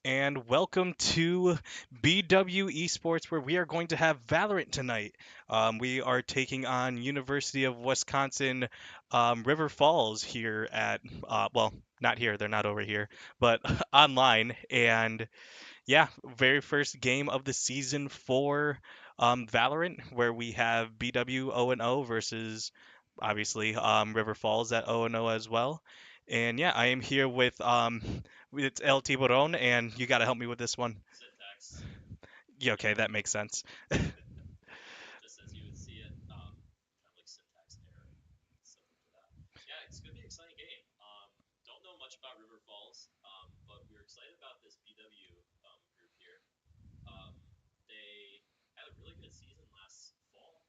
and welcome to BW Esports, where we are going to have Valorant tonight. We are taking on University of Wisconsin River Falls here at, well, not here, they're not over here, but online. And yeah, very first game of the season for Valorant, where we have BW 0-0 versus obviously River Falls at 0-0 as well. And yeah, I am here with it's El Tiburon, and you got to help me with this one. Syntax, Yeah, okay, that makes sense. just as you would see it, kind of like syntax error, similar to that. Yeah, it's gonna be an exciting game. Don't know much about River Falls, but we're excited about this BW group here. Um, they had a really good season last fall,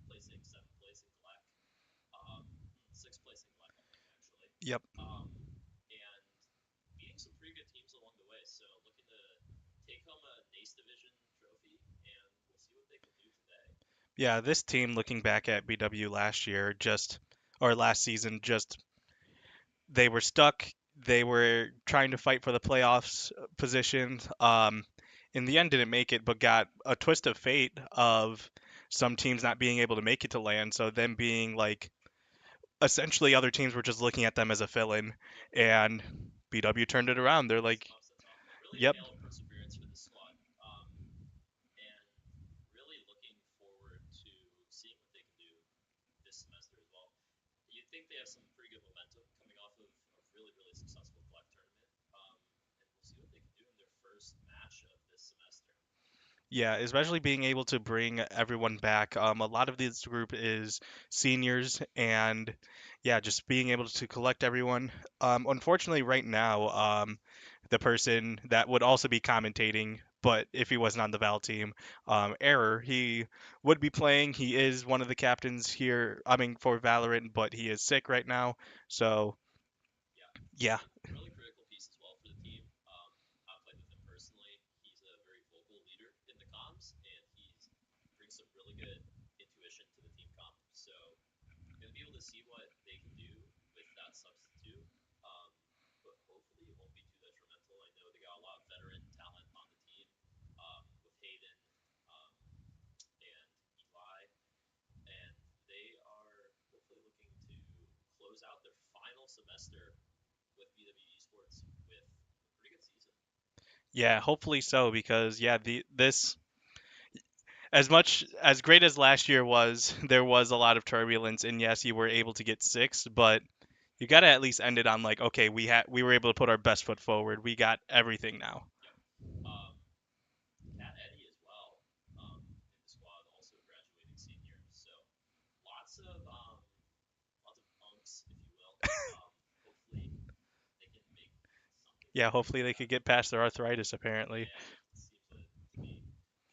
placing seventh place in Galec, um, sixth place in Galec, I think actually, Yep. um, and beating some pretty good teams along the way. So looking to take home a NACE division trophy, and we'll see what they can do today. Yeah, this team, looking back at BW last year, or last season, they were stuck. They were trying to fight for the playoffs position. In the end, didn't make it, but got a twist of fate of some teams not being able to make it to land. So them being like essentially other teams were just looking at them as a fill-in, Yep. and BW turned it around. They're Nice like, tops the top. Really a "Yep, tale of perseverance for this squad. And really looking forward to seeing what they can do this semester as well. You'd think they have some pretty good momentum coming off of a really, really successful Black tournament. And we'll see what they can do in their first match of this semester. yeah," especially being able to bring everyone back. A lot of this group is seniors, and yeah, just being able to collect everyone. Unfortunately, right now, the person that would also be commentating, but if he wasn't on the Val team, Error, he would be playing. He is one of the captains here, I mean, for Valorant, but he is sick right now. So, Yeah, yeah, really critical piece as well for the team. I've played with him personally. He's a very vocal leader in the comms, and he brings some really good intuition to the team comp. So going to be able to see what they can do with that substitute. Um, but hopefully it won't be too detrimental. I know they got a lot of veteran talent on the team with Hayden um, and Eli, and they are hopefully looking to close out their final semester with BW Esports with a pretty good season. yeah, hopefully so, because yeah, this as much as great as last year was, there was a lot of turbulence, and yes, you were able to get six, but you got to at least end it on like, okay, we were able to put our best foot forward. We got everything now. Yep. Um, Cat Eddie as well in the squad, also a graduating senior. So lots of unks, if you will. Hopefully they can make something Yeah, happen hopefully with they that. could get past their arthritis. Apparently, Yeah, it seems to be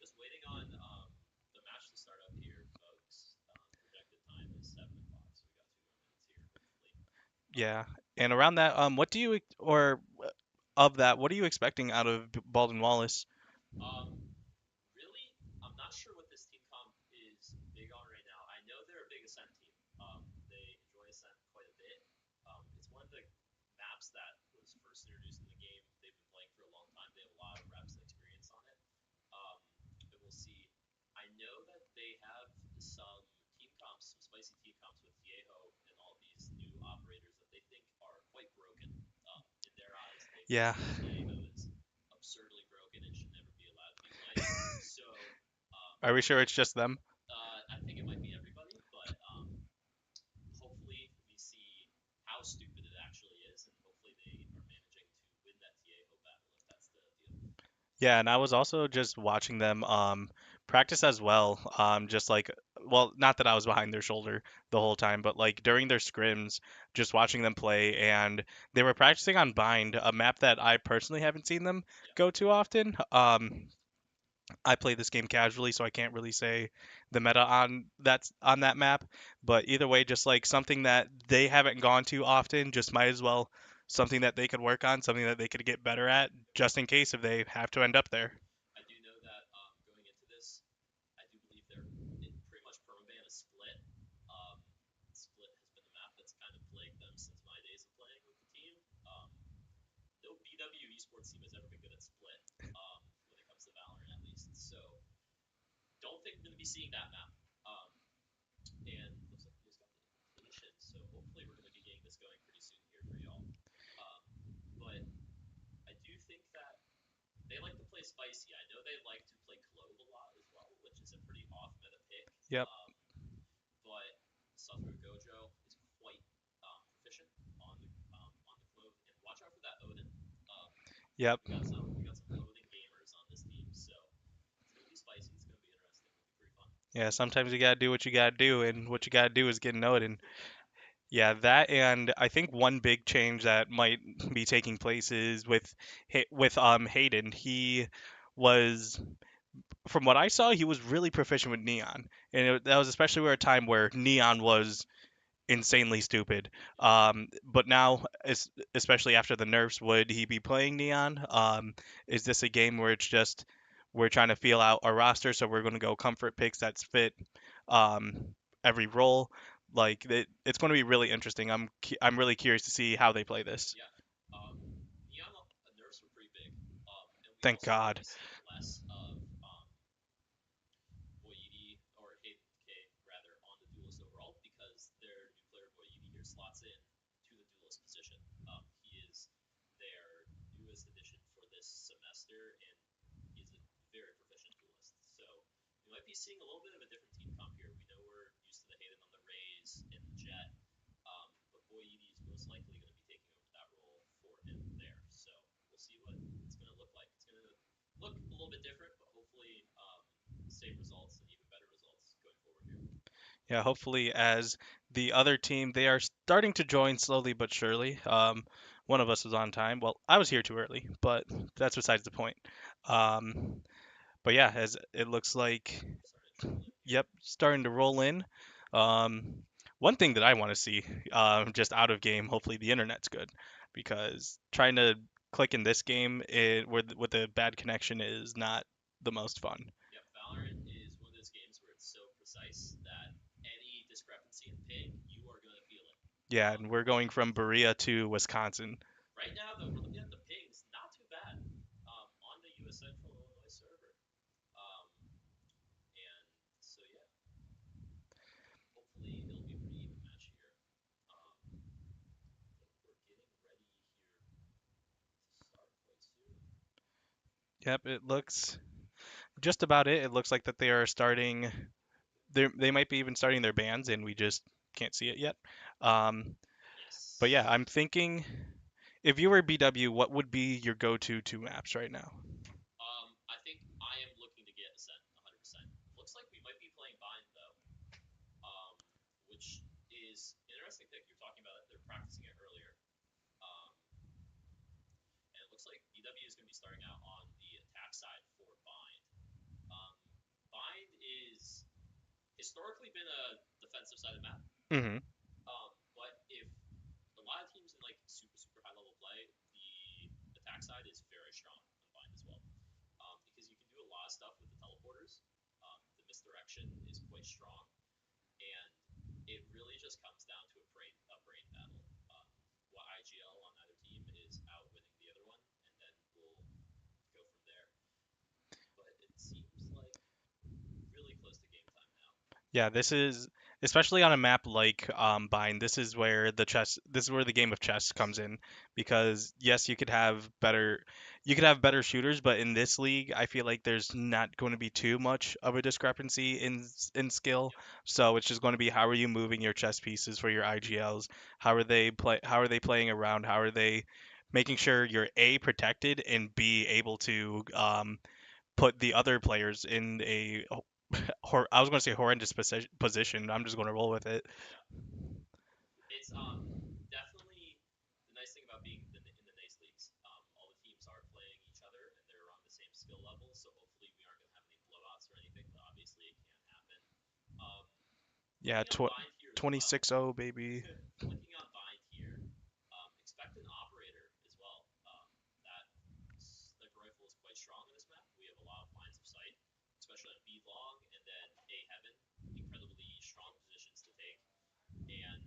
just waiting on the match to start up here, folks. Projected time is 7 o'clock, so we got 2 more minutes here. Hopefully, um, yeah. And around that, what do you or of that, what are you expecting out of Baldwin Wallace? um, really, I'm not sure what this team comp is big on right now. I know they're a big ascent team. They enjoy ascent quite a bit. It's one of the maps that was first introduced in the game. They've been playing for a long time. They have a lot of reps and experience on it. Um, and we'll see. I know that they have some team comps, some spicy team comps with Viejo and all these new operators that they think are quite broken. In their eyes, they think Yeah, that Viejo is absurdly broken and should never be allowed to be played. So um, are we sure it's just them? I think it might be everybody, but hopefully we see how stupid it actually is, and hopefully they are managing to win that Viejo battle if that's the deal. Yeah, and I was also just watching them practice as well. Just like, well, not that I was behind their shoulder the whole time, but like during their scrims, just watching them play, and they were practicing on Bind, a map that I personally haven't seen them Yeah, go too often. I play this game casually, so I can't really say the meta on that map. But either way, just like something that they haven't gone to often, just might as well something that they could work on, something that they could get better at, yep. just in case if they have to end up there. I do know that going into this, I do believe they're pretty much permaban a split. Um, split has been a map that's kind of plagued them since my days of playing with the team. No BW esports team has ever been good at split. So don't think we're going to be seeing that map. Um, and looks like we just got the invitation, so hopefully we're going to be getting this going pretty soon here for y'all. Um, but I do think that they like to play spicy. I know they like to play Clove a lot as well, which is a pretty off meta pick. Yep. But Satoru Gojo is quite proficient on the Clove, and watch out for that Odin. Um, Yep. we got some Odin gamers on this team, so it's gonna be spicy. It's gonna be interesting. It'll be pretty fun. Yeah, sometimes you gotta do what you gotta do, and what you gotta do is get noted. Yeah, that and I think one big change that might be taking place is with Hayden. He was, from what I saw, he was really proficient with Neon, and that was especially where a time where Neon was insanely stupid. But now, especially after the nerfs, would he be playing Neon? Is this a game where it's just we're trying to feel out our roster, so we're going to go comfort picks that's fit every role? Like it's going to be really interesting. I'm really curious to see how they play this. Yeah. Um, Neon nerfs were pretty big, and we Thank also are going God. to be seeing less of Boyidi or Hayden K rather on the duelist overall because their new player Boyidi here slots in to the duelist position. He is their newest addition for this semester, and he's a very proficient duelist. So we might be seeing a little bit of a different team comp here. We know we're used to the Hayden on the Rays and the Jet, but Boyidi is most likely going to be taking over that role for him there. So we'll see what it's going to look like. It's going to look a little bit different, but hopefully same results and even better results going forward here. Yeah, hopefully, as the other team, they are starting to join slowly but surely. One of us was on time. Well, I was here too early, but that's besides the point. Um, but yeah, as it looks like, Starting to trickle in here. yep, starting to roll in. Um, one thing that I want to see, just out of game, hopefully the internet's good, because trying to click in this game with a bad connection is not the most fun. Yep, Valorant is one of those games where it's so precise that any discrepancy in ping, you are going to feel it. Yeah, and we're going from Berea to Wisconsin. Right now, though, we're looking at the pings, not too bad on the U.S. Central Illinois server. Um, and so, yeah, hopefully it'll be a pretty even match here. I think we're getting ready here to start quite soon. Yep, it looks just about it. It looks like that they are starting. They might be even starting their bands, and we just can't see it yet. Um, but yeah, Yes. I'm thinking if you were BW, what would be your go-to two maps right now? I think I am looking to get Ascent 100%. Looks like we might be playing Bind, though, um, which is an interesting pick. You're talking about it. They're practicing it earlier. Um, and it looks like BW is going to be starting out on the attack side for Bind. Um, Bind is historically been a defensive sided map, Hmm. but if a lot of teams in like super high level play, the attack side is very strong on Bind as well, because you can do a lot of stuff with the teleporters. The misdirection is quite strong, and it really just comes down to a brain battle. What IGL on either team is outwitting the other one, and then we'll go from there. But it seems like really close to game time now. Yeah, this is especially on a map like Bind. This is where the game of chess comes in, because yes, you could have better shooters, but in this league, I feel like there's not going to be too much of a discrepancy in skill. Yep. So it's just going to be how are you moving your chess pieces for your IGLs? How are they playing around? How are they making sure you're A protected and B able to put the other players in a I was going to say horrendous position. I'm just going to roll with it. Yeah. It's definitely the nice thing about being in the NACE leagues. All the teams are playing each other and they're on the same skill level, so hopefully we aren't going to have any blowouts or anything. But obviously it can happen. Um, Yeah, Flicking on Bind here as well. 26-0, baby. Flicking on Bind here. Expect an operator as well. That sniper rifle is quite strong in this map. We have a lot of lines of sight, especially on B long and then A heaven. Incredibly strong positions to take, and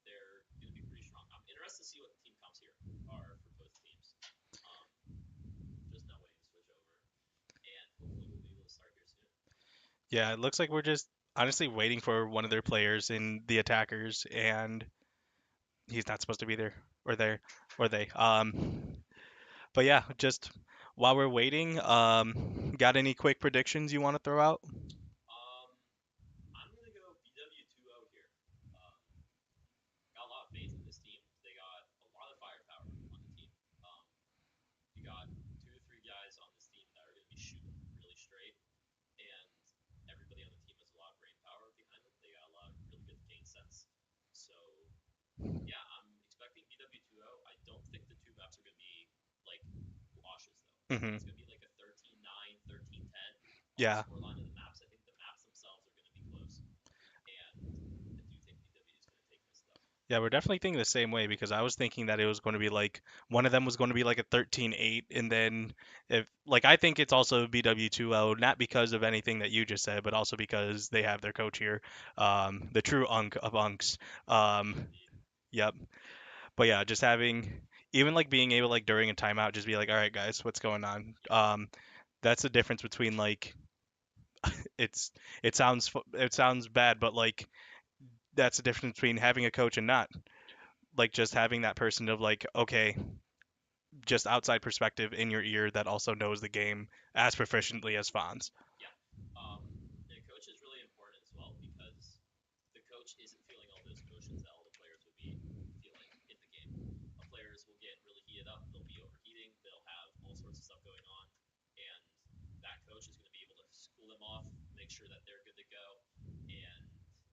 they're going to be pretty strong. I'm interested to see what the team comps here are for both teams. Um, just now waiting to switch over, and hopefully Yeah, it looks like we're just honestly waiting for one of their players in the attackers, and he's not supposed to be there or there or they. But yeah, just while we're waiting, got any quick predictions you want to throw out? Um, I'm gonna go BW2O here. Um, got a lot of faith in this team. They got a lot of firepower on the team. Um, you got two or three guys on this team that are gonna be shooting really straight, and everybody on the team has a lot of brain power behind them. They got a lot of really good game sense. So yeah, I'm expecting BW2O. I don't think the two maps are gonna be like washes though. I think Hmm. it's gonna be like a 13-9, 13-10 on the Yeah. scoreline of the maps. I think the maps themselves are gonna be close, and I do think BW is gonna take this though. Yeah, we're definitely thinking the same way because I was thinking that it was going to be like one of them was going to be like a 13-8 and then if like I think it's also BW2O not because of anything that you just said but also because they have their coach here, the true unk of unks. Um, Indeed. yep. But yeah, just having even like being able like during a timeout just be like, "All right, guys, what's going on?" Yep. That's the difference between like it's it sounds bad, but like that's the difference between having a coach and not. Yep. Like just having that person of like, okay, just outside perspective in your ear that also knows the game as proficiently as Fonz. Yeah. And a coach is really important as well because the coach isn't feeling all those emotions that all the players would be feeling in the game. Players will get really heated up. They'll be overheating. They'll have all sorts of stuff going on, and that coach is going to be able to cool them off, make sure that they're good to go, and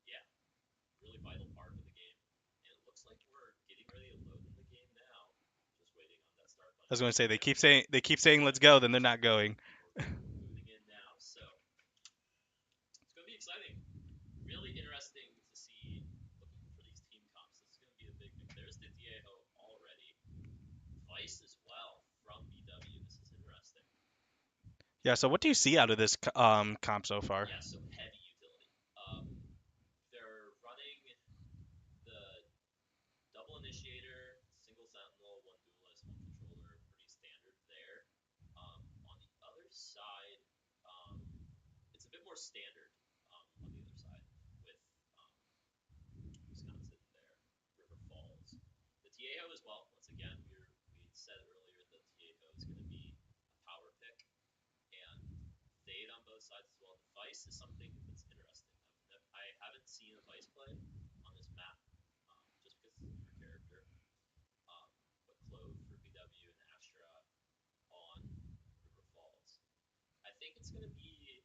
yeah, really vital part of the game. And it looks like we're getting ready to load in the game now. Just waiting on that start I button. was going to say There we go. they keep saying let's go, then they're not going. We're booting in now, so it's going to be exciting. Really interesting to see. Looking for these team comps. This is going to be a big thing. There's the Diego already. Vice as well from BW. This is interesting. Yeah. So what do you see out of this comp so far? Yeah, so heavy utility. Um, they're running the double initiator, single sentinel, one duelist, one controller. Pretty standard there. On the other side, um, it's a bit more standard on the other side with um, Wisconsin there, River Falls. The Tiejo as well. Once again, we said earlier the Tiejo is going to be a power pick, and Fade on both sides as well. The Vice is something that's interesting. I haven't seen a Vice play on this map, just because it's a newer character. Um, but Clove for BW and Astra on River Falls. I think it's going to be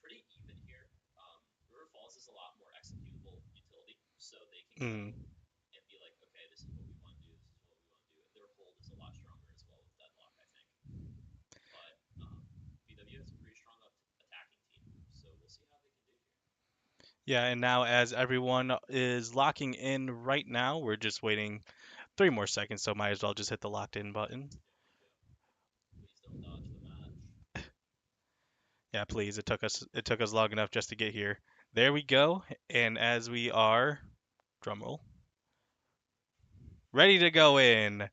pretty even here. River Falls is a lot more executable utility, so they can go Mm. and be like, okay, this is what we want to do, this is what we want to do. And their hold is a lot stronger as well with Deadlock, I think. But BW has a pretty strong attacking team, so we'll see how they can do here. Yeah, and now as everyone is locking in right now, we're just waiting 3 more seconds, so might as well just hit the locked in button. Yep, yep, yep. Please don't dodge the match. Yeah, please. It took us long enough just to get here. There we go. And as we are, drum roll, ready to go in.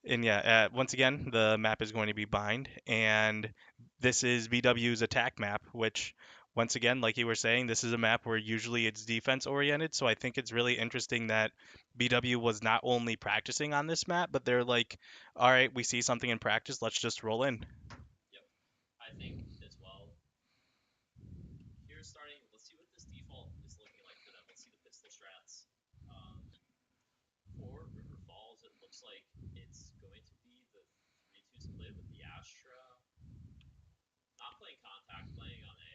And yeah, once again, the map is going to be bind, and this is VW's attack map, which, once again, like you were saying, this is a map where usually it's defense oriented. So I think it's really interesting that BW was not only practicing on this map, but they're like, all right, we see something in practice, let's just roll in. Yep, I think as well. Here's starting. Let's see what this default is looking like for them. Let's see the pistol strats. Um, for River Falls, it looks like it's going to be the 3-2 split with the Astra not playing contact, playing on A.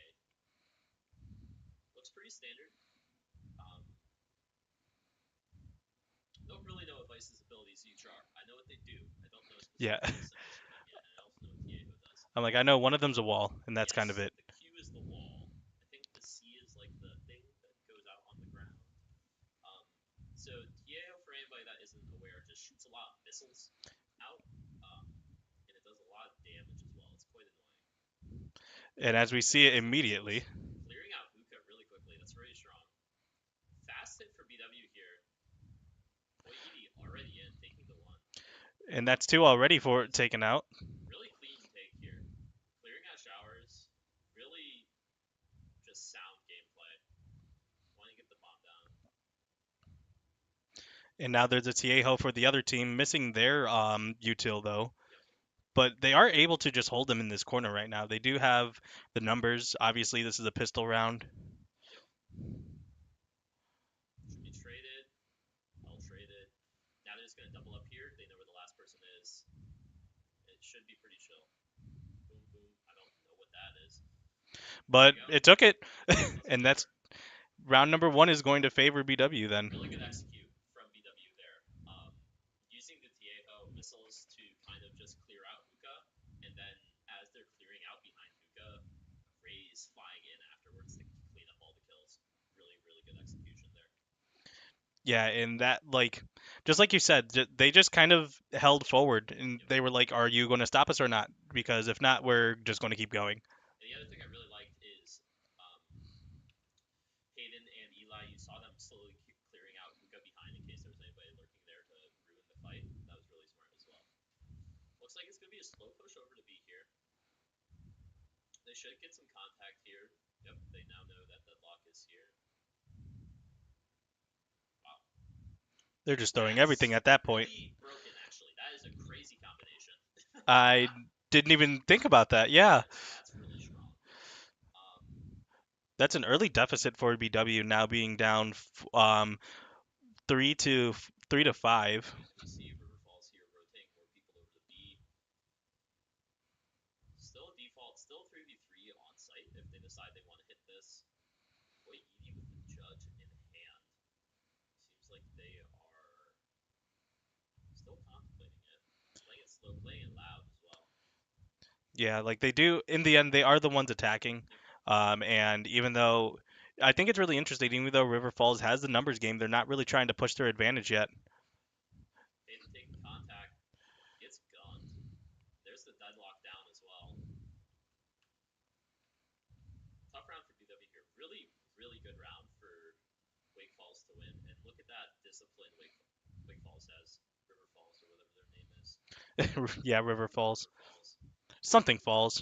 Looks pretty standard. Um, don't really know what Vice's abilities each are. I know what they do. I don't know Yeah, specifically the symbols for them yet, and I also know what Diego does. I'm like, I know one of them's a wall, and that's kind of Yes, it. the Q is the wall. I think the C is like the thing that goes out on the ground. Um, so Diego, for anybody that isn't aware, just shoots a lot of missiles out, um, and it does a lot of damage as well. It's quite annoying. And as we see There it goes the immediately, missiles, clearing out Hookah really quickly. That's very strong. Fast hit for BW here. Boy Edie already in, taking the one. and that's two already for taken out. Really clean take here. Clearing out showers. And now there's a Tiejo for the other team missing their util though. Yep. But they are able to just hold them in this corner right now. They do have the numbers. Obviously, this is a pistol round. Yep. Should be traded. I'll trade it. Now they're just gonna double up here. They know where the last person is. It should be pretty chill. Boom, boom. I don't know what that is. There But you go. it took it. It took And it that's over. round number one is going to favor BW then. Really good execute from BW there. Using the Tiejo missiles to kind of just clear out Hookah, and then as they're clearing out behind Hookah, Raze flying in afterwards to clean up all the kills. Really, really good execution there. Yeah, and that like just like you said, they just kind of held forward and Yep. they were like, "Are you going to stop us or not? Because if not, we're just going to keep going." And the other thing I really liked is um, Hayden and Eli. You saw them slowly clearing out Hookah behind in case there was anybody lurking there to ruin the fight. That was really smart as well. Looks like it's gonna be a slow push over to B here. They should get some contact here. Yep, they now know that the lock is here. Wow. They're just throwing That's everything at that point. really broken, actually. That is a crazy combination. I didn't even think about that. Yeah, That's really strong. Um, that's an early deficit for BW now being down 3 to 5. as we see River Falls here rotating more people over to B. Still a default, still 3v3 on site if they decide they want to hit this. Boy, Edie with the judge in hand. Seems like they are still contemplating it. Playing it slow, playing it loud as well. Yeah, like they do in the end, they are the ones attacking. Yep. And even though I think it's really interesting, even though River Falls has the numbers game, they're not really trying to push their advantage yet. Hayden taking contact. Gets gunned. There's the deadlock down as well. Tough round for BW here. Really, really good round for Wake Falls to win. And look at that discipline Wake Falls has. River Falls or whatever their name is. Yeah, River Falls. River Falls. Something Falls.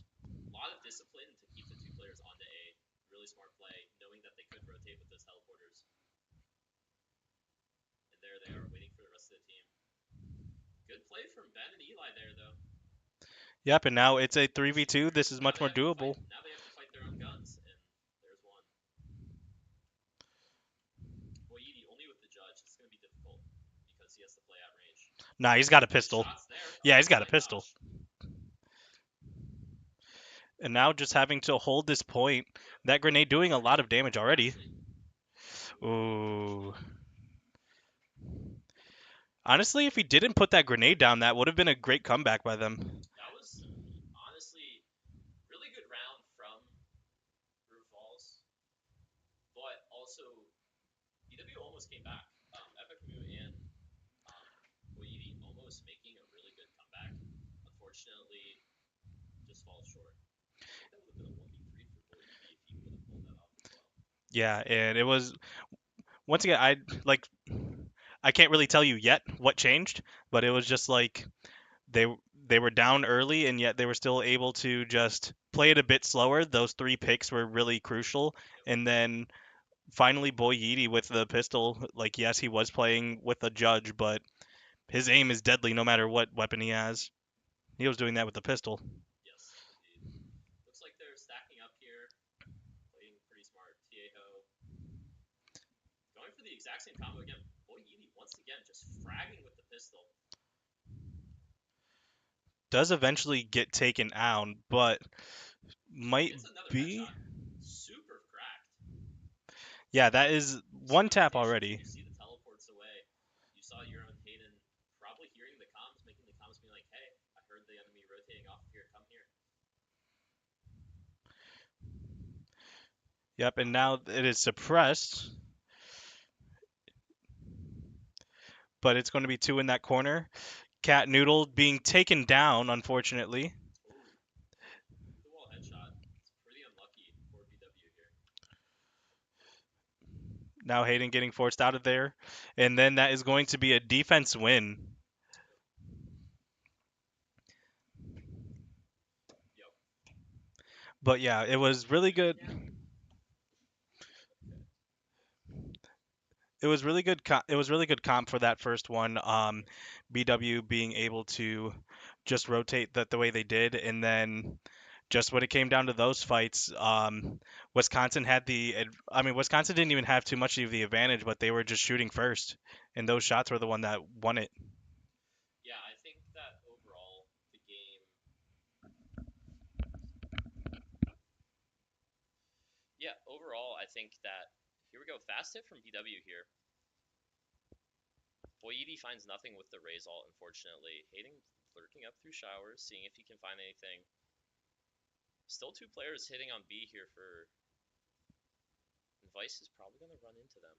A lot of discipline to keep the two players onto A. Really smart play, knowing that they could rotate with those teleporters. And there they are, waiting for the rest of the team. Good play from Ben and Eli there, though. Yep, and now it's a 3v2. This is Now much they more have to fight. doable. Now they have to fight their own guns, and there's one. Boyidi only with the judge. It's going to be difficult because he has to play at range. Nah, he's got a Good pistol. shots there. Yeah, he's Oh got a my pistol. gosh. And now just having to hold this point. Yep. That grenade doing a lot of damage already. Actually, Ooh. Honestly, if he didn't put that grenade down, that would have been a great comeback by them. that was honestly really good round from Brew Falls, but also EW almost came back. Epic Mu and Boyidi almost making a really good comeback. Unfortunately, just falls short. I think that would have been a 1v3 for Boyidi if he would have pulled that off as well. Yeah, and it was once again I can't really tell you yet what changed, but it was just like they they were down early and yet they were still able to just play it a bit slower. Those three picks were really crucial, Yep. and then finally Boy Yeedy with the pistol. Like yes, he was playing with a judge, but his aim is deadly no matter what weapon he has. He was doing that with the pistol. Yes, indeed. Looks like they're stacking up here. Playing pretty smart. Tiejo going for the exact same combo again. Boyidi once again just fragging with the pistol. Does eventually get taken out, but might Gets another be. headshot. Super cracked. Yeah, that is Some one tap hesitation. already. You see the teleports away. You saw your own Hayden probably hearing the comms, making the comms be like, hey, I heard the enemy rotating off here. Come here. Yep, and now it is suppressed, but it's going to be two in that corner. Cat Noodle being taken down, unfortunately. Ooh, through the wall headshot. It's pretty unlucky for BW here. Now Hayden getting forced out of there. And then that is going to be a defense win. Yep. Yep. But yeah, it was really Muted good. again? Okay. It was really good. It was really good comp for that first one. BW being able to just rotate that the way they did, and then just when it came down to those fights, Wisconsin had I mean, Wisconsin didn't even have too much of the advantage, but they were just shooting first, and those shots were the one that won it. Yeah, I think that overall the game. Yeah, overall I think that here we go. Fast hit from BW here. Boyedi finds nothing with the raise ult, unfortunately. Hayden lurking up through showers, seeing if he can find anything. Still two players hitting on B here for. And Vice is probably going to run into them.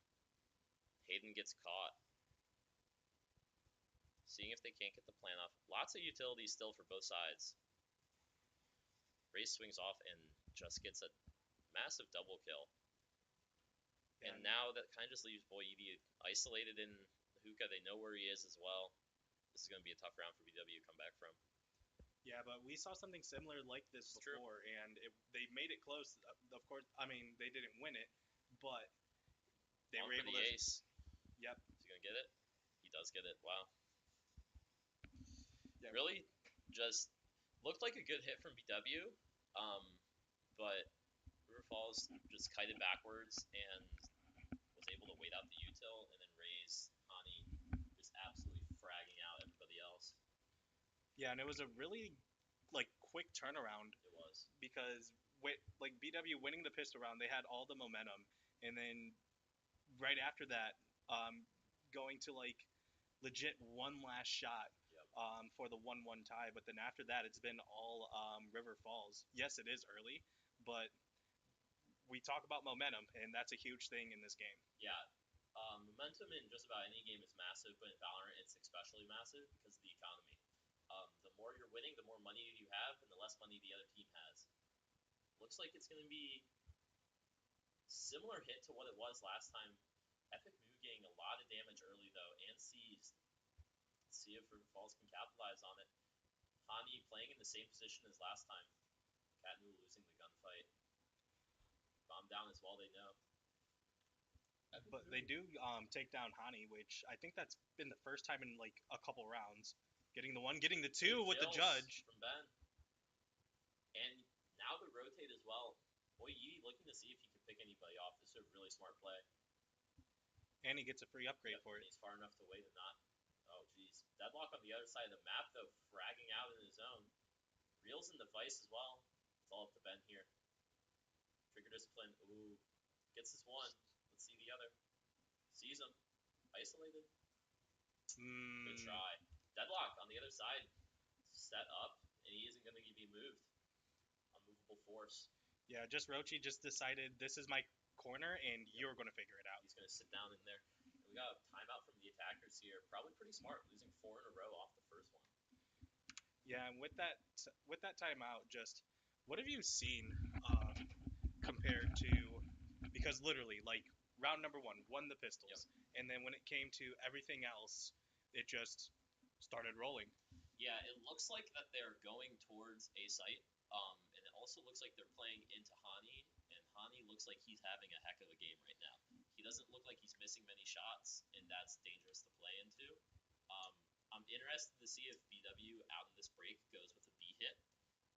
Hayden gets caught. Seeing if they can't get the plan off. Lots of utilities still for both sides. Raze swings off and just gets a massive double kill. And now that kind of just leaves Boyedi isolated in the hookah. They know where he is as well. This is going to be a tough round for BW to come back from. Yeah, but we saw something similar like this It's before, and they made it close. Of course, I mean they didn't win it, but they On were for able the to. ace. Yep. Is he going to get it? He does get it. Wow. Yeah. Really just looked like a good hit from BW, but River Falls just kited backwards and was able to wait out the util and then raise Hani just absolutely fragging out everybody else. Yeah, and it was a really like quick turnaround It was. because with like BW winning the pistol round, they had all the momentum, and then right after that, going to like legit one last shot Yep. for the 1-1 tie. But then after that, it's been all River Falls. Yes, it is early, but we talk about momentum, and that's a huge thing in this game. Yeah. Momentum in just about any game is massive, but in Valorant it's especially massive because of the economy. The more you're winning, the more money you have, and the less money the other team has. Looks like it's going to be similar hit to what it was last time. Epic Moo getting a lot of damage early though, and sees. See if River Falls can capitalize on it. Hani playing in the same position as last time. Katnu losing the gunfight. Bomb down as well, they know. But they do take down Hani, which I think that's been the first time in like a couple rounds. Getting the one, getting the two with the judge. From Ben. And now the rotate as well. Boy Yi looking to see if he can pick anybody off. This is a really smart play. And he gets a free upgrade for it. He's far enough to wait and not. Oh, geez. Deadlock on the other side of the map, though, fragging out in his own. Reels in the Vice as well. It's all up to Ben here. Trigger discipline. Ooh. Gets this one. Let's see the other. Sees him. Isolated. Good try. Deadlock on the other side. Set up, and he isn't going to be moved. Unmovable force. Yeah, just Rochi just decided this is my corner, and you're going to figure it out. He's going to sit down in there. And we got a timeout from the attackers here. Probably pretty smart, losing 4 in a row off the first one. Yeah, and with that timeout, just what have you seen compared to because literally like round number one won the pistols, and then when it came to everything else, it just started rolling. Yeah, it looks like that they're going towards a site, and it also looks like they're playing into Hani, and Hani looks like he's having a heck of a game right now. He doesn't look like he's missing many shots, and that's dangerous to play into. Um, I'm interested to see if BW out of this break goes with a B hit.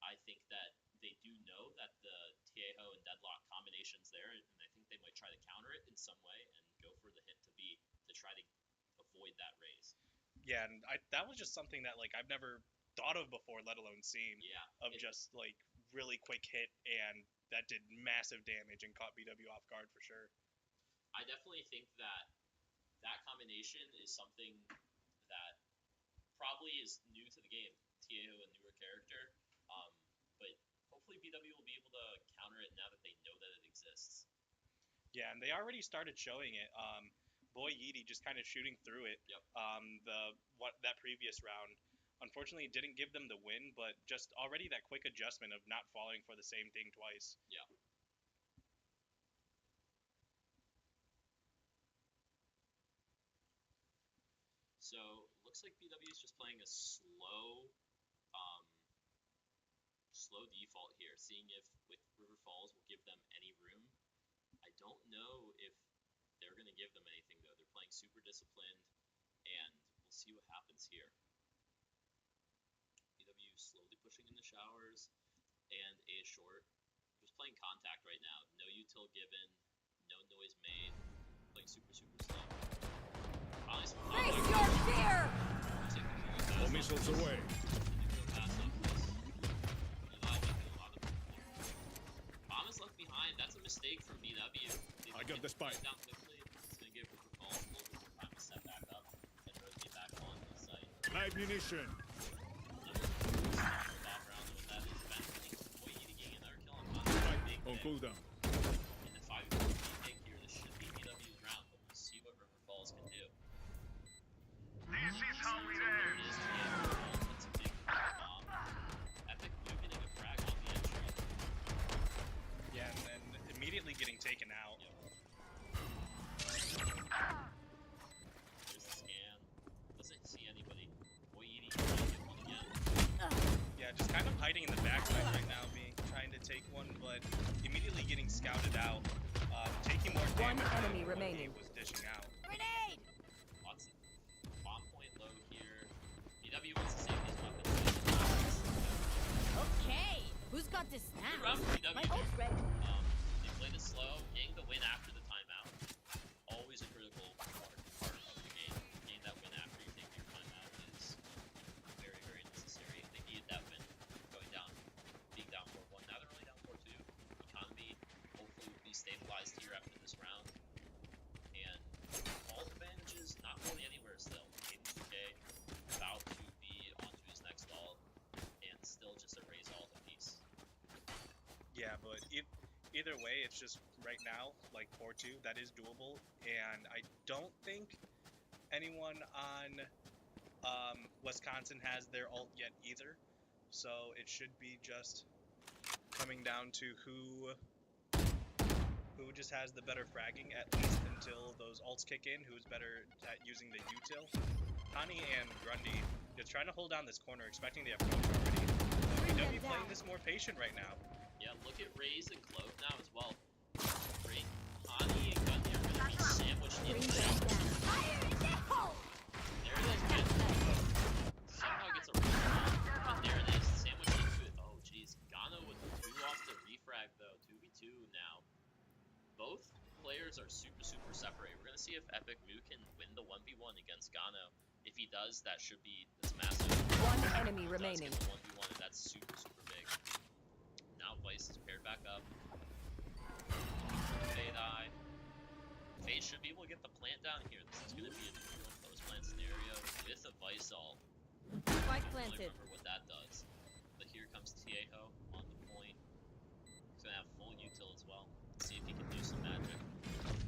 I think that they do know that the Tieho and Deadlock combination's there, and I think they might try to counter it in some way and go for the hit to B to try to avoid that raise. Yeah, and that was just something that like I've never thought of before, let alone seen. Yeah. Of just like really quick hit, and that did massive damage and caught BW off guard for sure. I definitely think that that combination is something that probably is new to the game. Tieho, a newer character, but hopefully BW will be able to counter it now that they know that it exists. Yeah, and they already started showing it. Boy Yeedy just kind of shooting through it. Yep. That previous round, unfortunately, it didn't give them the win, but just already that quick adjustment of not falling for the same thing twice. Yeah. So looks like BW is just playing a slow default here, seeing if with River Falls will give them any room. I don't know if they're going to give them anything though. defense here. BW slowly pushing in the showers, and A is short. Just playing contact right now. No util given, no noise made. Playing super slow. Finally some Face your fear! All missiles away. Bomb is left behind. That's a mistake from BW. I got the spike. Down quickly. It's going to give River Falls a little bit more time to step back up and rotate back on the site. Live munition. On cooldown. In the 5 pick here, this should be BW's round, but we'll see what River Falls can do. This is how we There end. it is. That's a big bomb. Epic Blue getting a frag on the entry. Yeah, and then immediately getting taken out. Yep. There's the scan. Doesn't see anybody. Boyidi trying to get one again. Yeah, just kind of hiding in the backside right now, me trying to take one, but immediately getting scouted out, taking more One damage than enemy what he remaining. was dishing out. Grenade! Lots of bomb point low here. BW wants to save these weapons. Okay, who's got this Good now? run for BW. My ult's ready. They played it slow, getting the win after the timeout. Always a critical part of the game. Getting that win after you take your timeout is very necessary. They needed that win going down, being down 4-1. Now they're only down 4-2. Economy hopefully will be stabilized here after this round. And all advantages not really anywhere still. K2K about to be onto his next all and still just erase all the piece. Yeah, but either way, it's just right now, like 4-2, that is doable, and I don't think anyone on Wisconsin has their ult yet either, so it should be just coming down to who just has the better fragging, at least until those ults kick in, who's better at using the util. Hani and Grundy just trying to hold down this corner, expecting the approach already. BW playing this more patient right now. Yeah, look at Raze and Clove now as well. Great. Hani and Gundy are going to be sandwiched in Bring there. them down. Fire in the hole! There it is, man. Somehow gets a refrag. But there it is, sandwiched into it. Oh, jeez. Gano with the 2 off the refrag, though. 2v2 now. Both players are super separated. We're going to see if Epic Mu can win the 1v1 against Gano. If he does, that should be this massive. One enemy If he does remaining. get the 1v1, and that's super big. Now Vice is paired back up. Fade Eye. Fade should be able to get the plant down here. This is going to be a neutral close plant scenario with a Vice ult. Spike I don't really planted. remember what that does. But here comes Tieho on the point. He's going to have full util as well. Let's see if he can do some magic.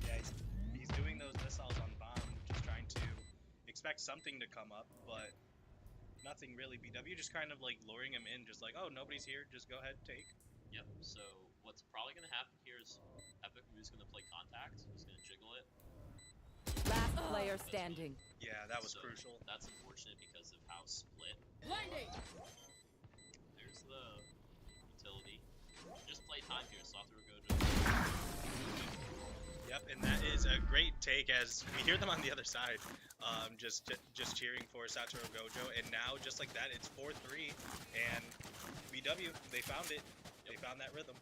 Yeah, he's doing those missiles on bomb, just trying to expect something to come up, but nothing really. BW just kind of like luring him in, just like, oh, nobody's here, just go ahead, take. Yep, so what's probably going to happen here is Epic Mu's going to play contact. He's going to jiggle it. Last player standing. Yeah, that was So crucial. That's unfortunate because of how split. Blinding! There's the utility. Just play time here, Satoru Gojo. Yep, and that is a great take as we hear them on the other side, just cheering for Satoru Gojo, and now just like that, it's 4-3, and BW, they found it. They found that rhythm.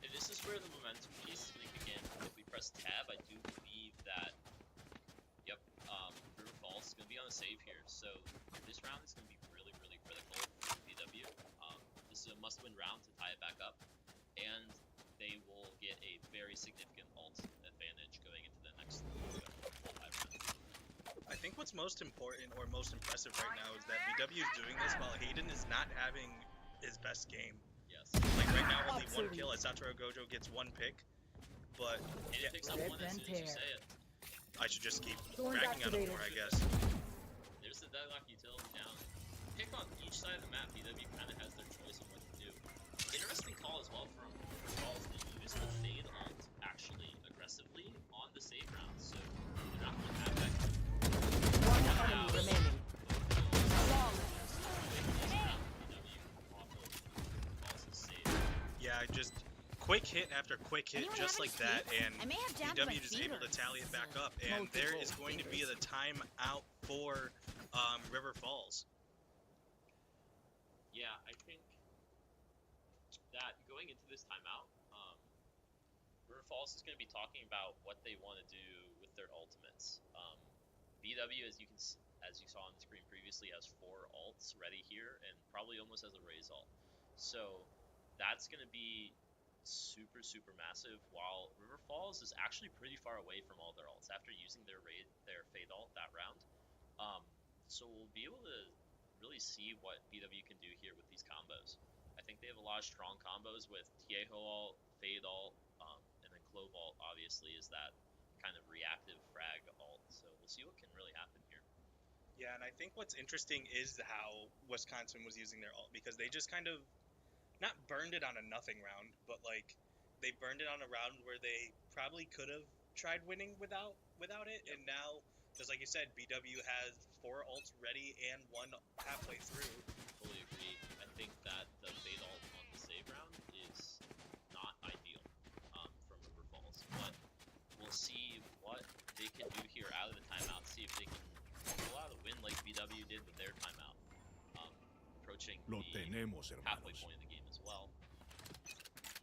And this is where the momentum piece is going to begin. If we press tab, I do believe that, yep, River Falls is going to be on a save here. So this round is going to be really critical for BW. This is a must-win round to tie it back up, and they will get a very significant ult advantage going into the next full 5 rounds. I think what's most important or most impressive right now is that BW is doing this while Hayden is not having his best game. Yes. Like right now, only one Absolutely. kill as Satoru Gojo gets 1 pick, but And yeah, it picks up one as soon as you say it. I should just keep Thorns cracking on him activated. more, I guess. There's the deadlock utility down. Pick on each side of the map, BW kind of has their choice on what to do. Interesting call as well from Falls. They use the fade ult actually aggressively on the save round, so they're not going to have that. One enemy remaining. BW off of Falls' save. Yeah, just quick hit after quick hit, Anyone just have like any that, sweets? and I may have jammed my BW just able to fingers. tally it back up, and there is Multiple going to be the fingers. timeout for River Falls. Yeah, I think that going into this timeout, River Falls is going to be talking about what they want to do with their ultimates. BW, as you saw on the screen previously, has 4 ults ready here, and probably almost has a raise ult. So that's going to be super massive. While River Falls is actually pretty far away from all their ults after using their fade ult that round. So we'll be able to really see what BW can do here with these combos. I think they have a lot of strong combos with Tieho ult, fade ult, and then Clove ult obviously is that kind of reactive frag ult. So we'll see what can really happen here. Yeah, and I think what's interesting is how Wisconsin was using their ult, because they just kind of not burned it on a nothing round, but like they burned it on a round where they probably could have tried winning without it, Yep. and now, just like you said, BW has 4 ults ready and 1 halfway through. Fully agree. I think that the fade ult on the save round is not ideal from River Falls, but we'll see what they can do here out of the timeout. See if they can pull out a win like BW did with their timeout. Approaching Lo the tenemos, halfway hermanos. point of the game as well.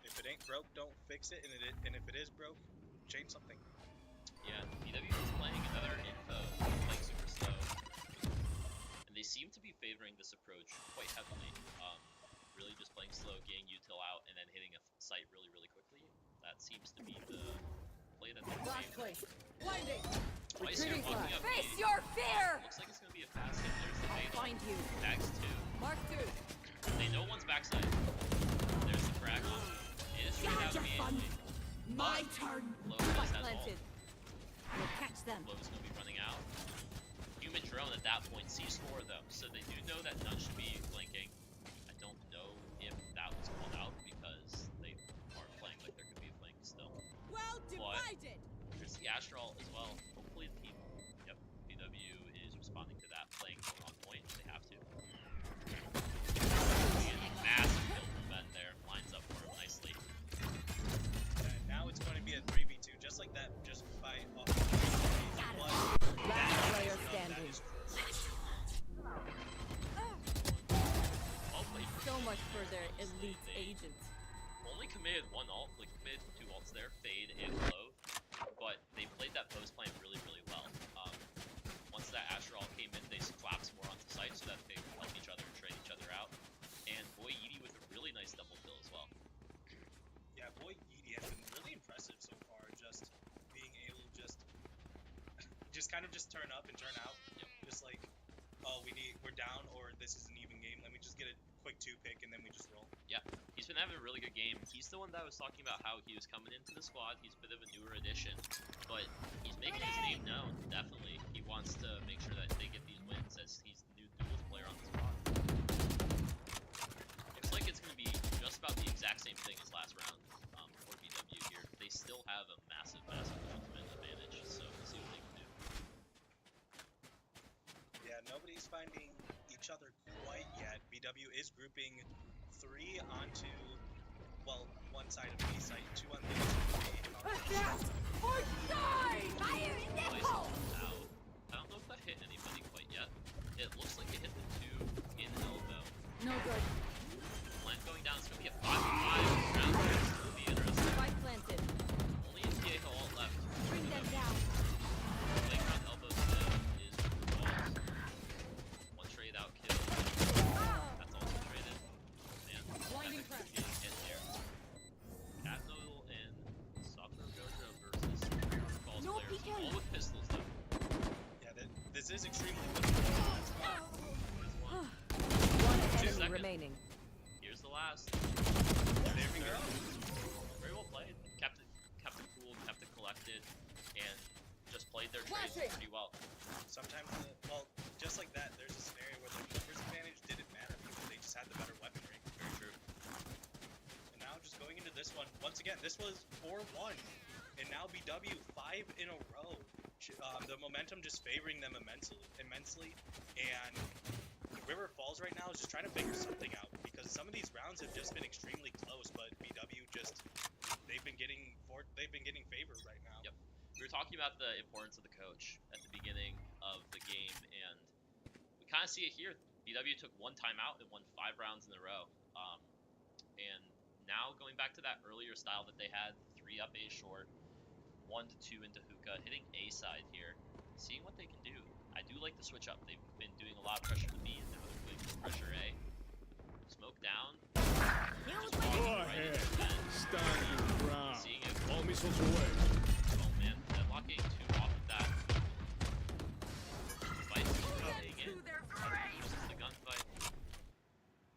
If it ain't broke, don't fix it, and if it is broke, change something. Yeah, BW is playing another info, playing super slow, and they seem to be favoring this approach quite heavily. Really just playing slow, getting util out, and then hitting a site really quickly. That seems to be the play that they're Last favoring. place. Blinding. Twice here, Retreating walking flag. up Face B. your fear! Looks like it's gonna be a fast hit. There's the I'll fade find you. Tags 2. Mark 2. They know one's backside. There's the frag on. It is straight out of me. My turn. Low Spike has planted. ult. We'll catch them. Low is gonna be running out. Human drone at that point sees 4 of them, so they do know that none should be flanking. I don't know if that was called out because they are playing like there could be a flank still. Well divided. There's the Astral as well. Hopefully the team. Yep, BW is responding to that, playing on point. They have to. Massive kill from Ben there. Lines up for him nicely. And now it's going to be a 3v2, just like that, just by off. Last player standing. Well played. So much for their Honestly, elite they agents. only committed 1 ult, like committed 2 ults there, Fade and Clove, but they played that post plan really well. Once that Astral came in, they collapsed more onto site so that they could help each other and trade each other out. And Boy Edie with a really nice double kill as well. Yeah, boy, Edie has been really impressive so far. Just being able to just kind of just turn up and turn out. Yep. Just like, oh, we're down, or this is an even game. Let me just get a quick 2 pick and then we just roll. Yeah, he's been having a really good game. He's the one that was talking about how he was coming into the squad. He's a bit of a newer addition, but he's making his name known, definitely. He wants to make sure that they get these wins as he's the new duels player on the squad. Looks like it's going to be just about the exact same thing as last round for BW here. They still have a massive ultimate advantage, so we'll see what they can do. Yeah, nobody's finding each other quite yet. BW is grouping 3 onto, well, one side of B site, 2 on the other side. Or die! Fire in the Place hole! out. I don't know if that hit anybody quite yet. It looks like it hit the 2 in elbow. No good. Plant going down, it's going to be a 5v5 round. This will be interesting. Spike planted. Only a Tieho ult left. Bring them down. Playing around elbow still is Walls. 1 trade out kill. That's also traded. Man, Blinding that press. could be a hit there. Cat Noodle and Software Jojo versus Falls No players. peeking. All with pistols though. Yeah, this is extremely difficult. There's one. One enemy seconds. remaining. Here's the last. There we go. Very well played. Kept it cool, kept it collected, and just played their trades Flashing. pretty well. Sometimes, well, just like that, there's a scenario where the numbers advantage didn't matter because they just had the better weaponry. Very true. And now just going into this one, once again, this was 4-1, and now BW 5 in a row. The momentum just favoring them immensely, and River Falls right now is just trying to figure something out because some of these rounds have just been extremely close, but BW just they've been getting favored right now. Yep. We were talking about the importance of the coach at the beginning of the game, and we kind of see it here. BW took one timeout and won 5 rounds in a row. And now going back to that earlier style that they had, 3 up A short, 1 to 2 into hookah, hitting A side here, seeing what they can do. I do like the switch up. They've been doing a lot of pressure to B, and now they're doing more pressure A. Smoke down. Just Go walking right ahead. into the vent. Stand your ground. Seeing it. All missiles away. Oh man, Deadlock getting 2 off of that. Fight staying in. Goes into the gunfight.